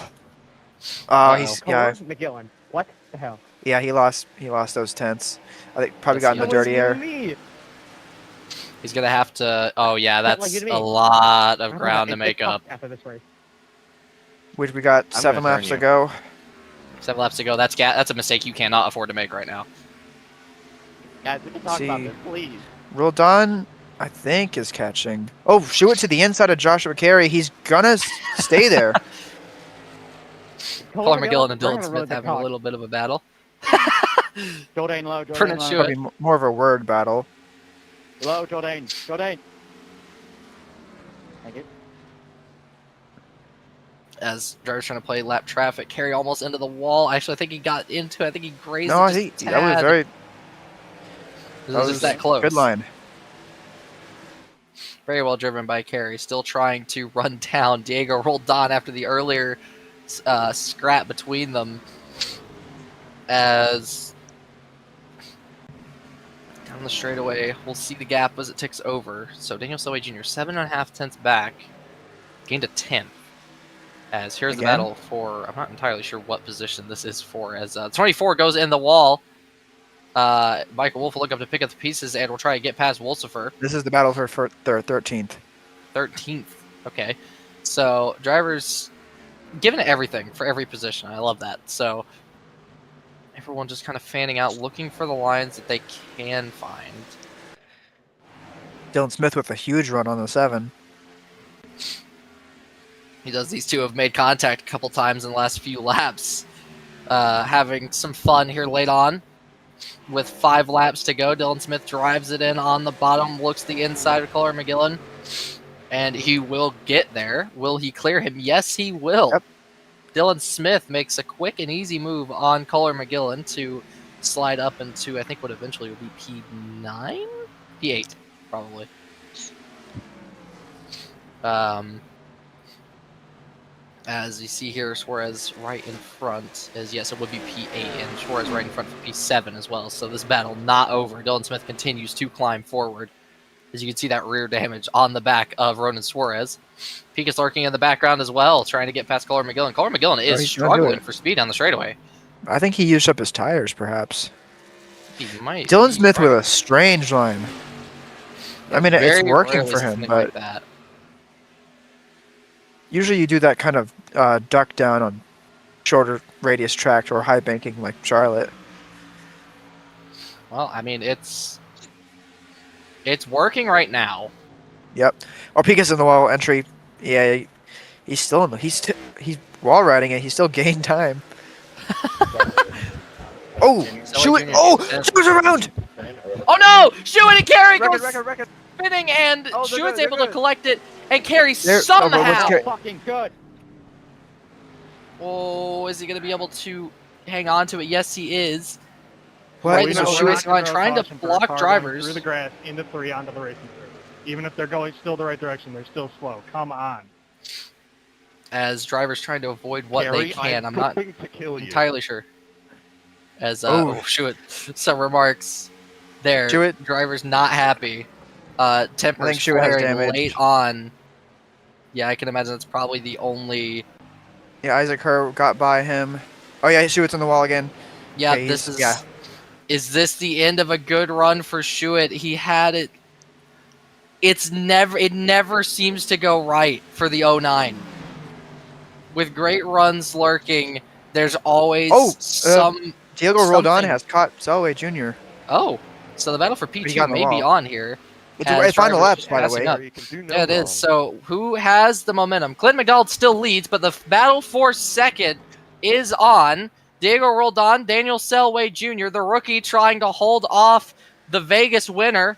B: He's... Yeah,
D: McGillen. What the hell?
B: yeah, he lost those 10ths. I think probably got in the dirty air.
A: He's gonna have to. Oh yeah,
D: Like,
A: that's
D: you know
A: a
D: what I mean?
A: lot of
D: I'm
A: ground to
D: gonna-
A: make
D: it's
A: up.
D: after this race.
B: Which we got
E: I'm
B: 7
E: gonna
B: laps
E: turn
B: to
E: you.
B: go.
A: 7 laps to go. That's a mistake you cannot afford to make right now.
D: Guys, we can talk about
B: See.
D: this, please.
B: Roldan, I think, is catching. Oh, shoot it to the inside of Joshua Carey. He's gonna stay there.
A: Colin McGillen and
D: we're
A: Dylan
D: gonna
A: Smith
D: really
A: having a little bit of a battle.
D: Jordan low, Jordan
A: Fernand
D: low.
A: Schuett.
B: Probably more of a word battle.
D: Low, Jordan. Jordan. Thank you.
A: As drivers trying to play lap traffic, Carey almost into the wall. Actually, I think he got into it. I think he grazed
B: No,
A: it
B: I
A: just
B: think
A: a
B: that was
A: tad.
B: very.
A: It was just that close.
B: Good line.
A: Very well driven by Carey. Still trying to run down Diego Roldan after the earlier scrap between them. As down the straightaway, we'll see the gap as it ticks over. So Daniel Selway Jr. 7.5 tenths back, gained a 10th. As here's the
B: Again?
A: battle for, I'm not entirely sure what position this is for, as 24 goes in the wall. Michael Wolf will look up to pick up the pieces and will try to get past Wolsifer.
B: This is the battle for 13th.
A: 13th. Okay. So drivers giving it everything for every position. I love that. So everyone just kind of fanning out, looking for the lines that they can find.
B: Dylan Smith with a huge run on the 7.
A: He does. These two have made contact a couple times in the last few laps. Having some fun here late on. With 5 laps to go, Dylan Smith drives it in on the bottom, looks the inside of Colin McGillen, and he will get there. Will he clear him? Yes, he will.
B: Yep.
A: Dylan Smith makes a quick and easy move on Colin McGillen to slide up into, I think, what eventually will be P9? P8, probably. As you see here, Suarez right in front, as yes, it would be P8, and Suarez right in front for P7 as well. So this battle not over. Dylan Smith continues to climb forward. As you can see that rear damage on the back of Ronan Suarez. Peak is lurking in the background as well, trying to get past Colin McGillen. Colin McGillen is
B: he's gonna do
A: struggling
B: it.
A: for speed down the straightaway.
B: I think he used up his tires, perhaps.
A: He might
B: Dylan
A: be
B: Smith
A: right.
B: with a strange line. I mean, it's
A: Very
B: working
A: rarely
B: for him,
A: something
B: but
A: like that.
B: usually you do that kind of duck down on shorter radius track or high banking like Charlotte.
A: Well, I mean, it's working right now.
B: Yep. Oh, Pica's in the wall entry. Yeah, he's still in the. He's wall riding it. He still gained time. Oh, shoot!
A: Jr.
B: Oh,
A: gets
B: shoot around!
A: Oh no! Schuett and Carey goes
B: Record.
A: spinning, and
B: Oh, they're
A: Schuett's
B: good,
A: able
B: they're
A: to
B: good.
A: collect it, and Carey
B: They're-
A: somehow.
B: what's Carey-
D: Fucking good.
A: Oh, is he going to be able to hang on to it? Yes, he is.
B: What?
A: Right,
I: We
A: so
I: know
A: Schuett's
I: we're
A: racing line,
I: not
A: trying to
I: caution for a
A: block
I: car going
A: drivers.
I: through the grass into 3 onto the racing surface. Even if they're going still the right direction, they're still slow. Come on.
A: As drivers trying to avoid what they
K: Carey,
A: can. I'm not
K: going to kill you.
A: entirely sure. As
B: Oh.
A: Schuett, some remarks there.
B: Schuett.
A: Drivers not happy. Tempers
B: I think Schuett has
A: flaring
B: damage.
A: late on. Yeah, I can imagine that's probably the only.
B: Yeah, Isaac Herr got by him. Oh yeah, Schuett's on the wall again.
A: Yeah,
B: Okay,
A: this is.
B: yeah.
A: Is this the end of a good run for Schuett? He had it. It never seems to go right for the 09. With great runs lurking, there's always some.
B: Diego Roldan
A: something.
B: has caught Selway Jr.
A: Oh, so the battle for
B: he
A: P2
B: got in the
A: may be
B: wall.
A: on here.
B: It's
A: as
B: right final
A: drivers
B: laps, by the
A: passing
B: way.
A: up.
K: You can do no
A: Yeah, it
K: wrong.
A: is. So who has the momentum? Clint McDonald still leads, but the battle for second is on. Diego Roldan, Daniel Selway Jr., the rookie, trying to hold off the Vegas winner.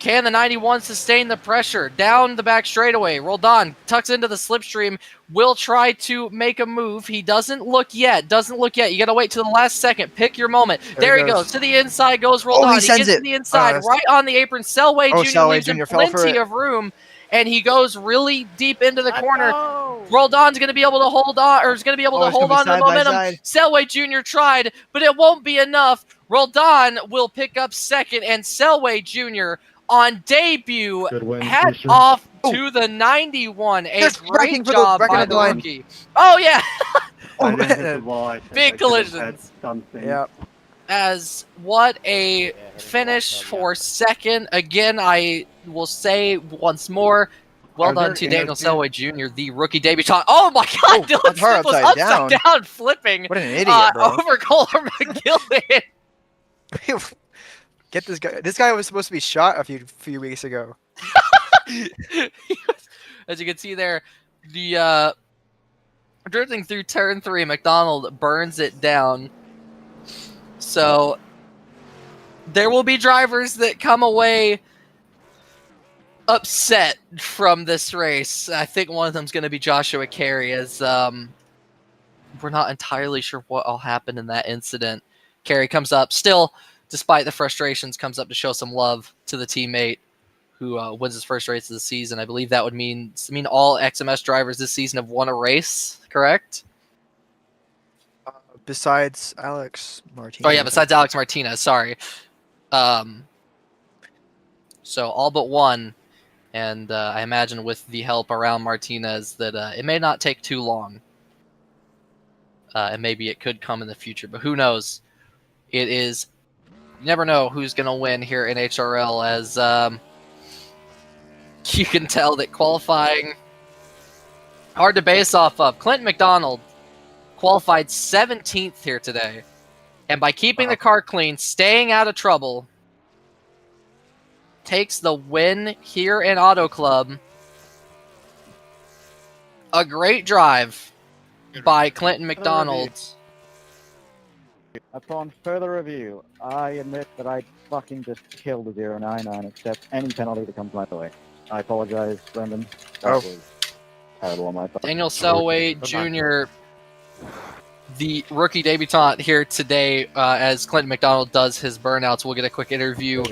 A: Can the 91 sustain the pressure? Down the back straightaway. Roldan tucks into the slipstream. Will try to make a move. He doesn't look yet. You got to wait till the last second. Pick your moment. There he goes. To the inside goes Roldan.
B: he sends
A: gets
B: it.
A: to the inside,
B: that's-
A: right on the apron. Selway
B: Oh,
A: Jr.
B: Selway
A: leaves him
B: Jr. fell for
A: plenty
B: it.
A: of room, and he goes really deep into the corner.
D: No.
A: Roldan's going to be able to hold on, or is going to be able
B: Oh,
A: to
B: it's gonna
A: hold
B: be
A: on to the
B: side by
A: momentum.
B: side.
A: Selway Jr. tried, but it won't be enough. Roldan will pick up second, and Selway Jr. on debut,
J: Good win,
A: hat
J: Fisher.
A: off to the 91. A
B: Just
A: great
B: checking for the
A: job
B: record
A: by
B: of
A: the
B: the line.
A: rookie. Oh, yeah.
B: Oh,
C: I didn't hit the
B: man.
C: wall. I think
A: Big
C: I could have
A: collisions.
C: had something.
B: Yeah.
A: as what a finish for second. Again, I will say once more, well done to Daniel Selway Jr., the rookie debutant. Oh my God, Dylan Smith was upside down flipping
B: what an idiot, bro.
A: over Kohler McGillen.
B: Get this guy. This guy was supposed to be shot a few weeks ago.
A: As you can see there, the drifting through turn 3, McDonald burns it down. So there will be drivers that come away upset from this race. I think one of them is going to be Joshua Carey, as we're not entirely sure what all happened in that incident. Carey comes up, still, despite the frustrations, comes up to show some love to the teammate who wins his first race of the season. I believe that would mean all XMS drivers this season have won a race, correct?
B: Besides Alex Martinez.
A: Oh yeah, besides Alex Martinez, sorry. So all but one, and I imagine with the help around Martinez that it may not take too long. And maybe it could come in the future, but who knows? It is, you never know who's going to win here in HRL, as you can tell that qualifying, hard to base off of. Clinton McDonald qualified 17th here today. And by keeping the car clean, staying out of trouble, takes the win here in Auto Club. A great drive by Clinton McDonald.
E: Upon further review, I admit that I fucking just killed the 099, accept any penalty that comes my way. I apologize, Brendan. That was terrible on my part.
A: Daniel Selway Jr., the rookie debutant here today, as Clinton McDonald does his burnouts. We'll get a quick interview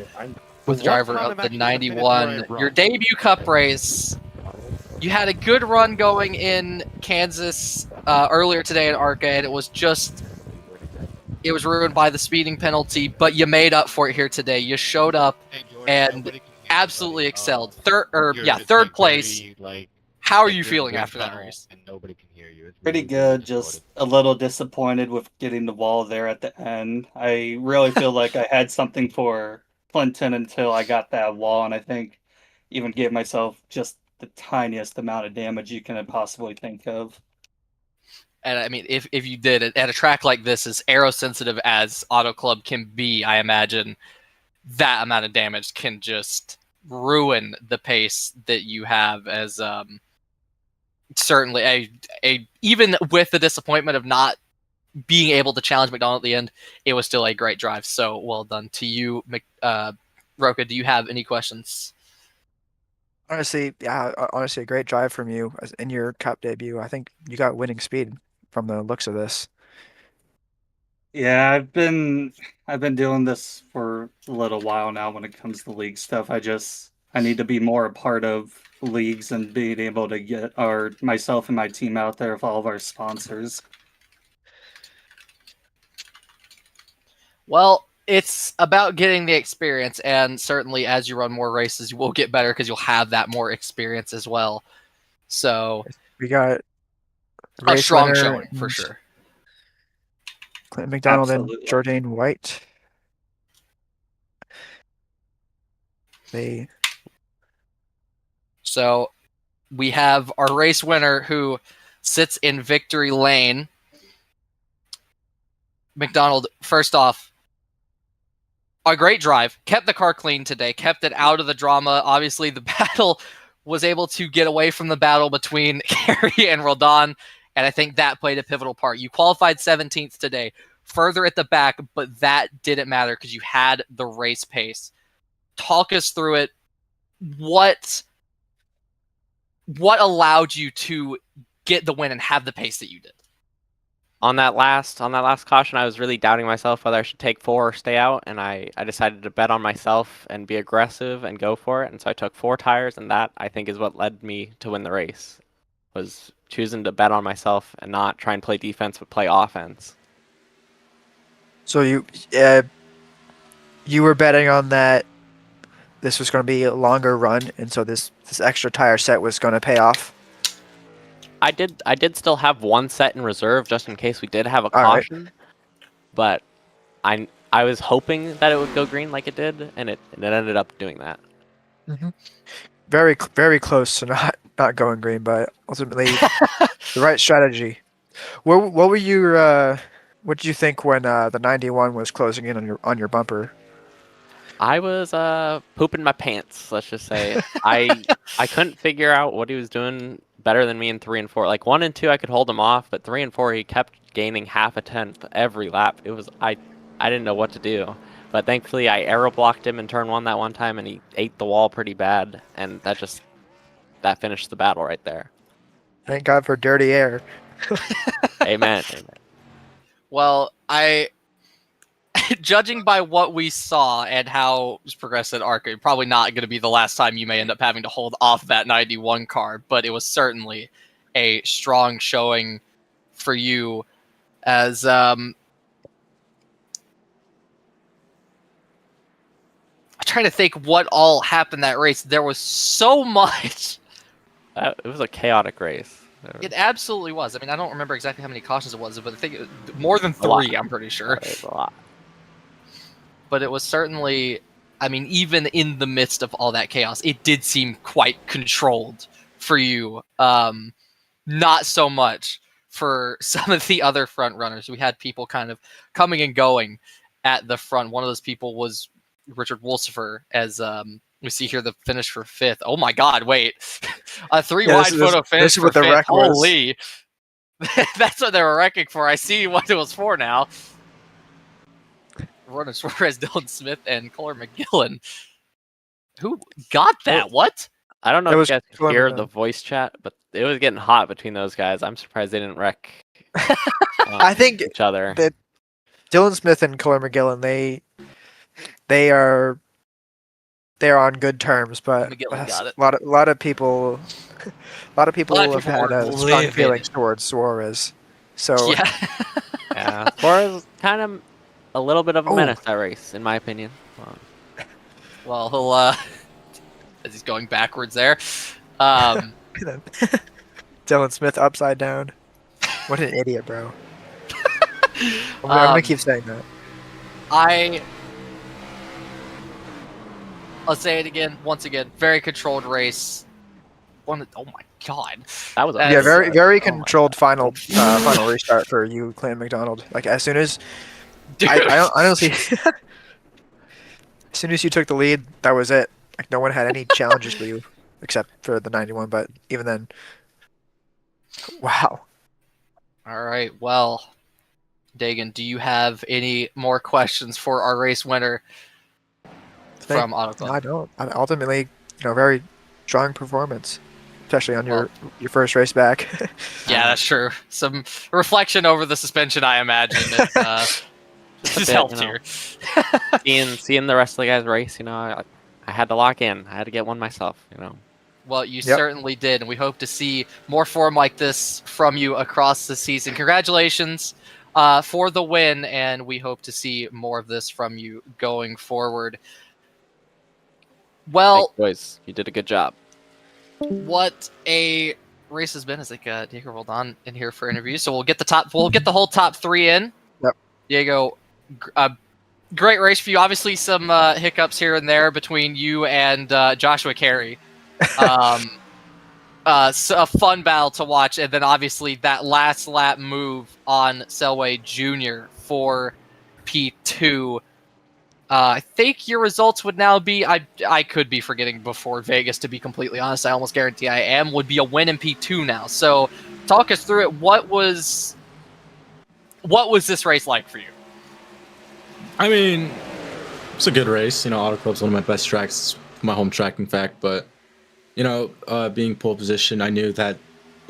A: with the driver of the 91. Your debut cup race. You had a good run going in Kansas earlier today at ARCA, and it was ruined by the speeding penalty, but you made up for it here today. You showed up and absolutely excelled. Third place. How are you feeling after that race?
K: And nobody can hear you.
L: Pretty good. Just a little disappointed with getting the wall there at the end. I really feel like I had something for Clinton until I got that wall, and I think even gave myself just the tiniest amount of damage you can possibly think of.
A: And I mean, if you did it at a track like this, as aero-sensitive as Auto Club can be, I imagine that amount of damage can just ruin the pace that you have. As certainly, even with the disappointment of not being able to challenge McDonald at the end, it was still a great drive. So well done to you, Roca. Do you have any questions?
B: Honestly, a great drive from you in your Cup debut. I think you got winning speed from the looks of this.
L: Yeah, I've been doing this for a little while now when it comes to league stuff. I need to be more a part of leagues and being able to get myself and my team out there with all of our sponsors.
A: Well, it's about getting the experience, and certainly as you run more races, you will get better because you'll have that more experience as well. So
B: we got
A: a strong showing for sure.
B: Clinton McDonald
L: Absolutely.
B: and Jordan White.
A: So we have our race winner who sits in victory lane. McDonald, first off, a great drive. Kept the car clean today. Kept it out of the drama. Obviously, the battle was able to get away from the battle between Carey and Roldan, and I think that played a pivotal part. You qualified 17th today, further at the back, but that didn't matter because you had the race pace. Talk us through it. What allowed you to get the win and have the pace that you did?
M: On that last caution, I was really doubting myself whether I should take 4 or stay out, and I decided to bet on myself and be aggressive and go for it. And so I took 4 tires, and that, I think, is what led me to win the race, was choosing to bet on myself and not try and play defense but play offense.
B: So you were betting on that this was going to be a longer run, and so this extra tire set was going to pay off?
M: I did still have 1 set in reserve just in case we did have a caution, but I was hoping that it would go green like it did, and it ended up doing that.
B: Mm-hmm. Very close to not going green, but ultimately the right strategy. What were your what did you think when the 91 was closing in on your bumper?
M: I was pooping my pants. Let's just say I couldn't figure out what he was doing better than me in 3 and 4. Like 1 and 2, I could hold him off, but 3 and 4, he kept gaining half a tenth every lap. It was I didn't know what to do, but thankfully I aero blocked him in turn 1 that one time, and he ate the wall pretty bad, and that finished the battle right there.
B: Thank God for dirty air.
M: Amen. Amen.
A: Well, judging by what we saw and how it's progressed at ARCA, probably not going to be the last time you may end up having to hold off that 91 car, but it was certainly a strong showing for you as I'm trying to think what all happened that race. There was so much.
M: It was a chaotic race.
A: It absolutely was. I mean, I don't remember exactly how many cautions it was, but I think it was more than 3, I'm pretty sure.
M: It was a lot.
A: But it was certainly, I mean, even in the midst of all that chaos, it did seem quite controlled for you. Not so much for some of the other front runners. We had people kind of coming and going at the front. One of those people was Richard Wolsifer, as we see here the finish for 5th. Oh my God, wait. A 3 wide photo finish for 5th. Holy. That's what they were wrecking for. I see what it was for now. Ronan Suarez, Dylan Smith, and Kohler McGillen. Who got that? What?
M: I don't know if you guys could hear the voice chat, but it was getting hot between those guys. I'm surprised they didn't wreck
B: I think
M: each other.
B: That Dylan Smith and Kohler McGillen, they are on good terms, but a lot of people have had strong feelings towards Suarez. So
M: yeah, Suarez was kind of a little bit of a menace that race, in my opinion.
A: Well, he'll as he's going backwards there.
B: Dylan Smith upside down. What an idiot, bro. I'm gonna keep saying that.
A: I'll say it again, once again. Very controlled race. Oh my God.
M: That was
B: very controlled final restart for you, Clayton McDonald. Like as soon as I honestly, as soon as you took the lead, that was it. Like no one had any challenges for you except for the 91. But even then, wow.
A: All right. Well, Dagan, do you have any more questions for our race winner from Auto Club?
B: I don't. Ultimately, very strong performance, especially on your first race back.
A: Yeah, that's true. Some reflection over the suspension, I imagine. Just helped here.
M: seeing the rest of the guys race, I had to lock in. I had to get one myself,
A: Well, you certainly did, and we hope to see more form like this from you across the season. Congratulations for the win, and we hope to see more of this from you going forward. Well,
M: thanks, boys, you did a good job.
A: What a race has been. I think Diego rolled on in here for interviews, so we'll get the whole top 3 in.
B: Yep.
A: Diego, great race for you. Obviously, some hiccups here and there between you and Joshua Carey. So a fun battle to watch, and then obviously that last lap move on Selway Jr. for P2. I think your results would now be, I could be forgetting before Vegas, to be completely honest. I almost guarantee I am, would be a win in P2 now. So talk us through it. What was this race like for you?
N: I mean, it's a good race. Auto Club's one of my best tracks, my home track, in fact. But, being pole position, I knew that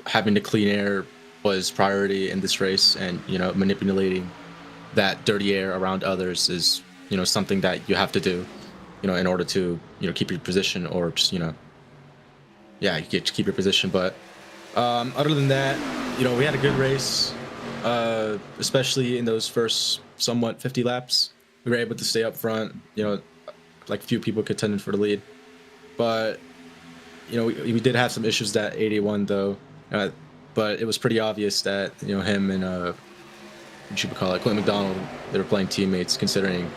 N: having the clean air was priority in this race, and, manipulating that dirty air around others is, something that you have to do, in order to, keep your position, or just, you get to keep your position. But other than that, we had a good race, especially in those first somewhat 50 laps. We were able to stay up front, like few people contended for the lead. But, we did have some issues that 81 though. But it was pretty obvious that, him and what you would call it, Clint McDonald. They were playing teammates, considering,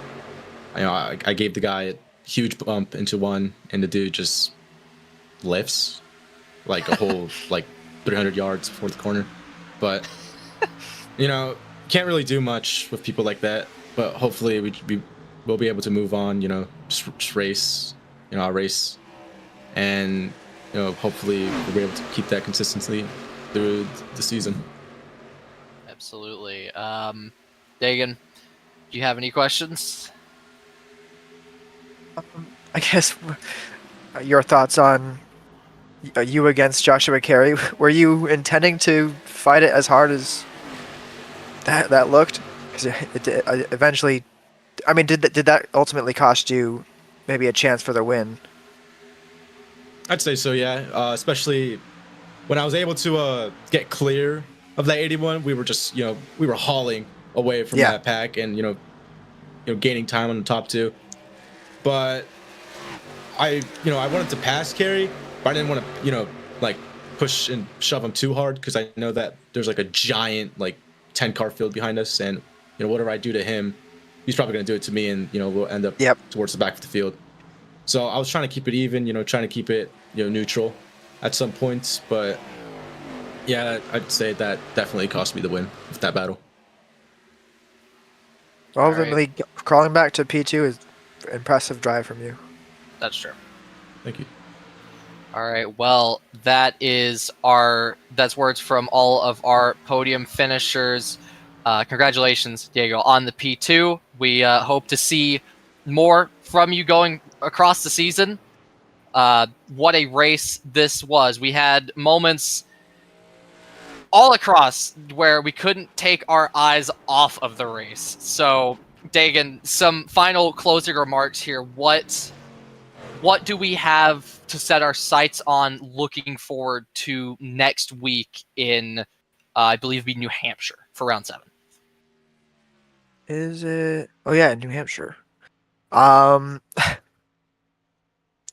N: I gave the guy a huge bump into one, and the dude just lifts like a whole like 300 yards before the corner. But can't really do much with people like that. But hopefully we'll be able to move on. Just race, our race, and hopefully we'll be able to keep that consistency through the season.
A: Absolutely. Dagan, do you have any questions?
B: I guess your thoughts on you against Joshua Carey. Were you intending to fight it as hard as that looked? Because it eventually, I mean, did that ultimately cost you maybe a chance for the win?
N: I'd say so, yeah. Especially when I was able to get clear of that 81, we were just, we were hauling away from that pack and, gaining time on the top two. But I wanted to pass Carey, but I didn't want to, push and shove him too hard because I know that there's like a giant 10-car field behind us, and whatever I do to him, he's probably going to do it to me, and we'll end up towards the back of the field. So I was trying to keep it even, trying to keep it neutral at some points, but yeah, I'd say that definitely cost me the win with that battle.
B: Ultimately, crawling back to P2 is an impressive drive from you.
A: That's true.
N: Thank you.
A: All right. Well, that's words from all of our podium finishers. Congratulations, Diego, on the P2. We hope to see more from you going across the season. What a race this was. We had moments all across where we couldn't take our eyes off of the race. So, Dagan, some final closing remarks here. What do we have to set our sights on looking forward to next week in, I believe, New Hampshire for round 7?
B: Is it? Oh yeah, New Hampshire. Yeah,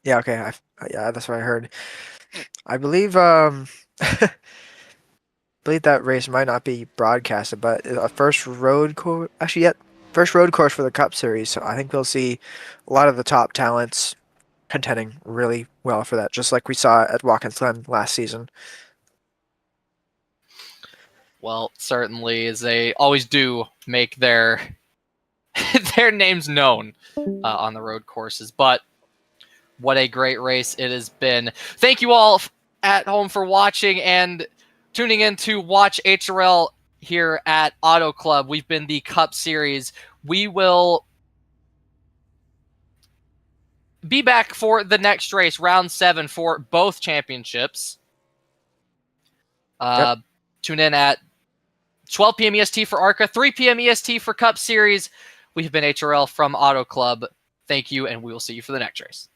B: okay. Yeah, that's what I heard. I believe believe that race might not be broadcasted, but a first road course. Actually, yeah, first road course for the Cup Series. So I think we'll see a lot of the top talents contending really well for that, just like we saw at Watkins Glen last season.
A: Well, certainly, as they always do, make their names known on the road courses. But what a great race it has been. Thank you all at home for watching and tuning in to watch HRL here at Auto Club. We've been the Cup Series. We will be back for the next race, round 7, for both championships. Tune in at 12 p.m. EST for ARCA, 3 p.m. EST for Cup Series. We have been HRL from Auto Club. Thank you, and we will see you for the next race.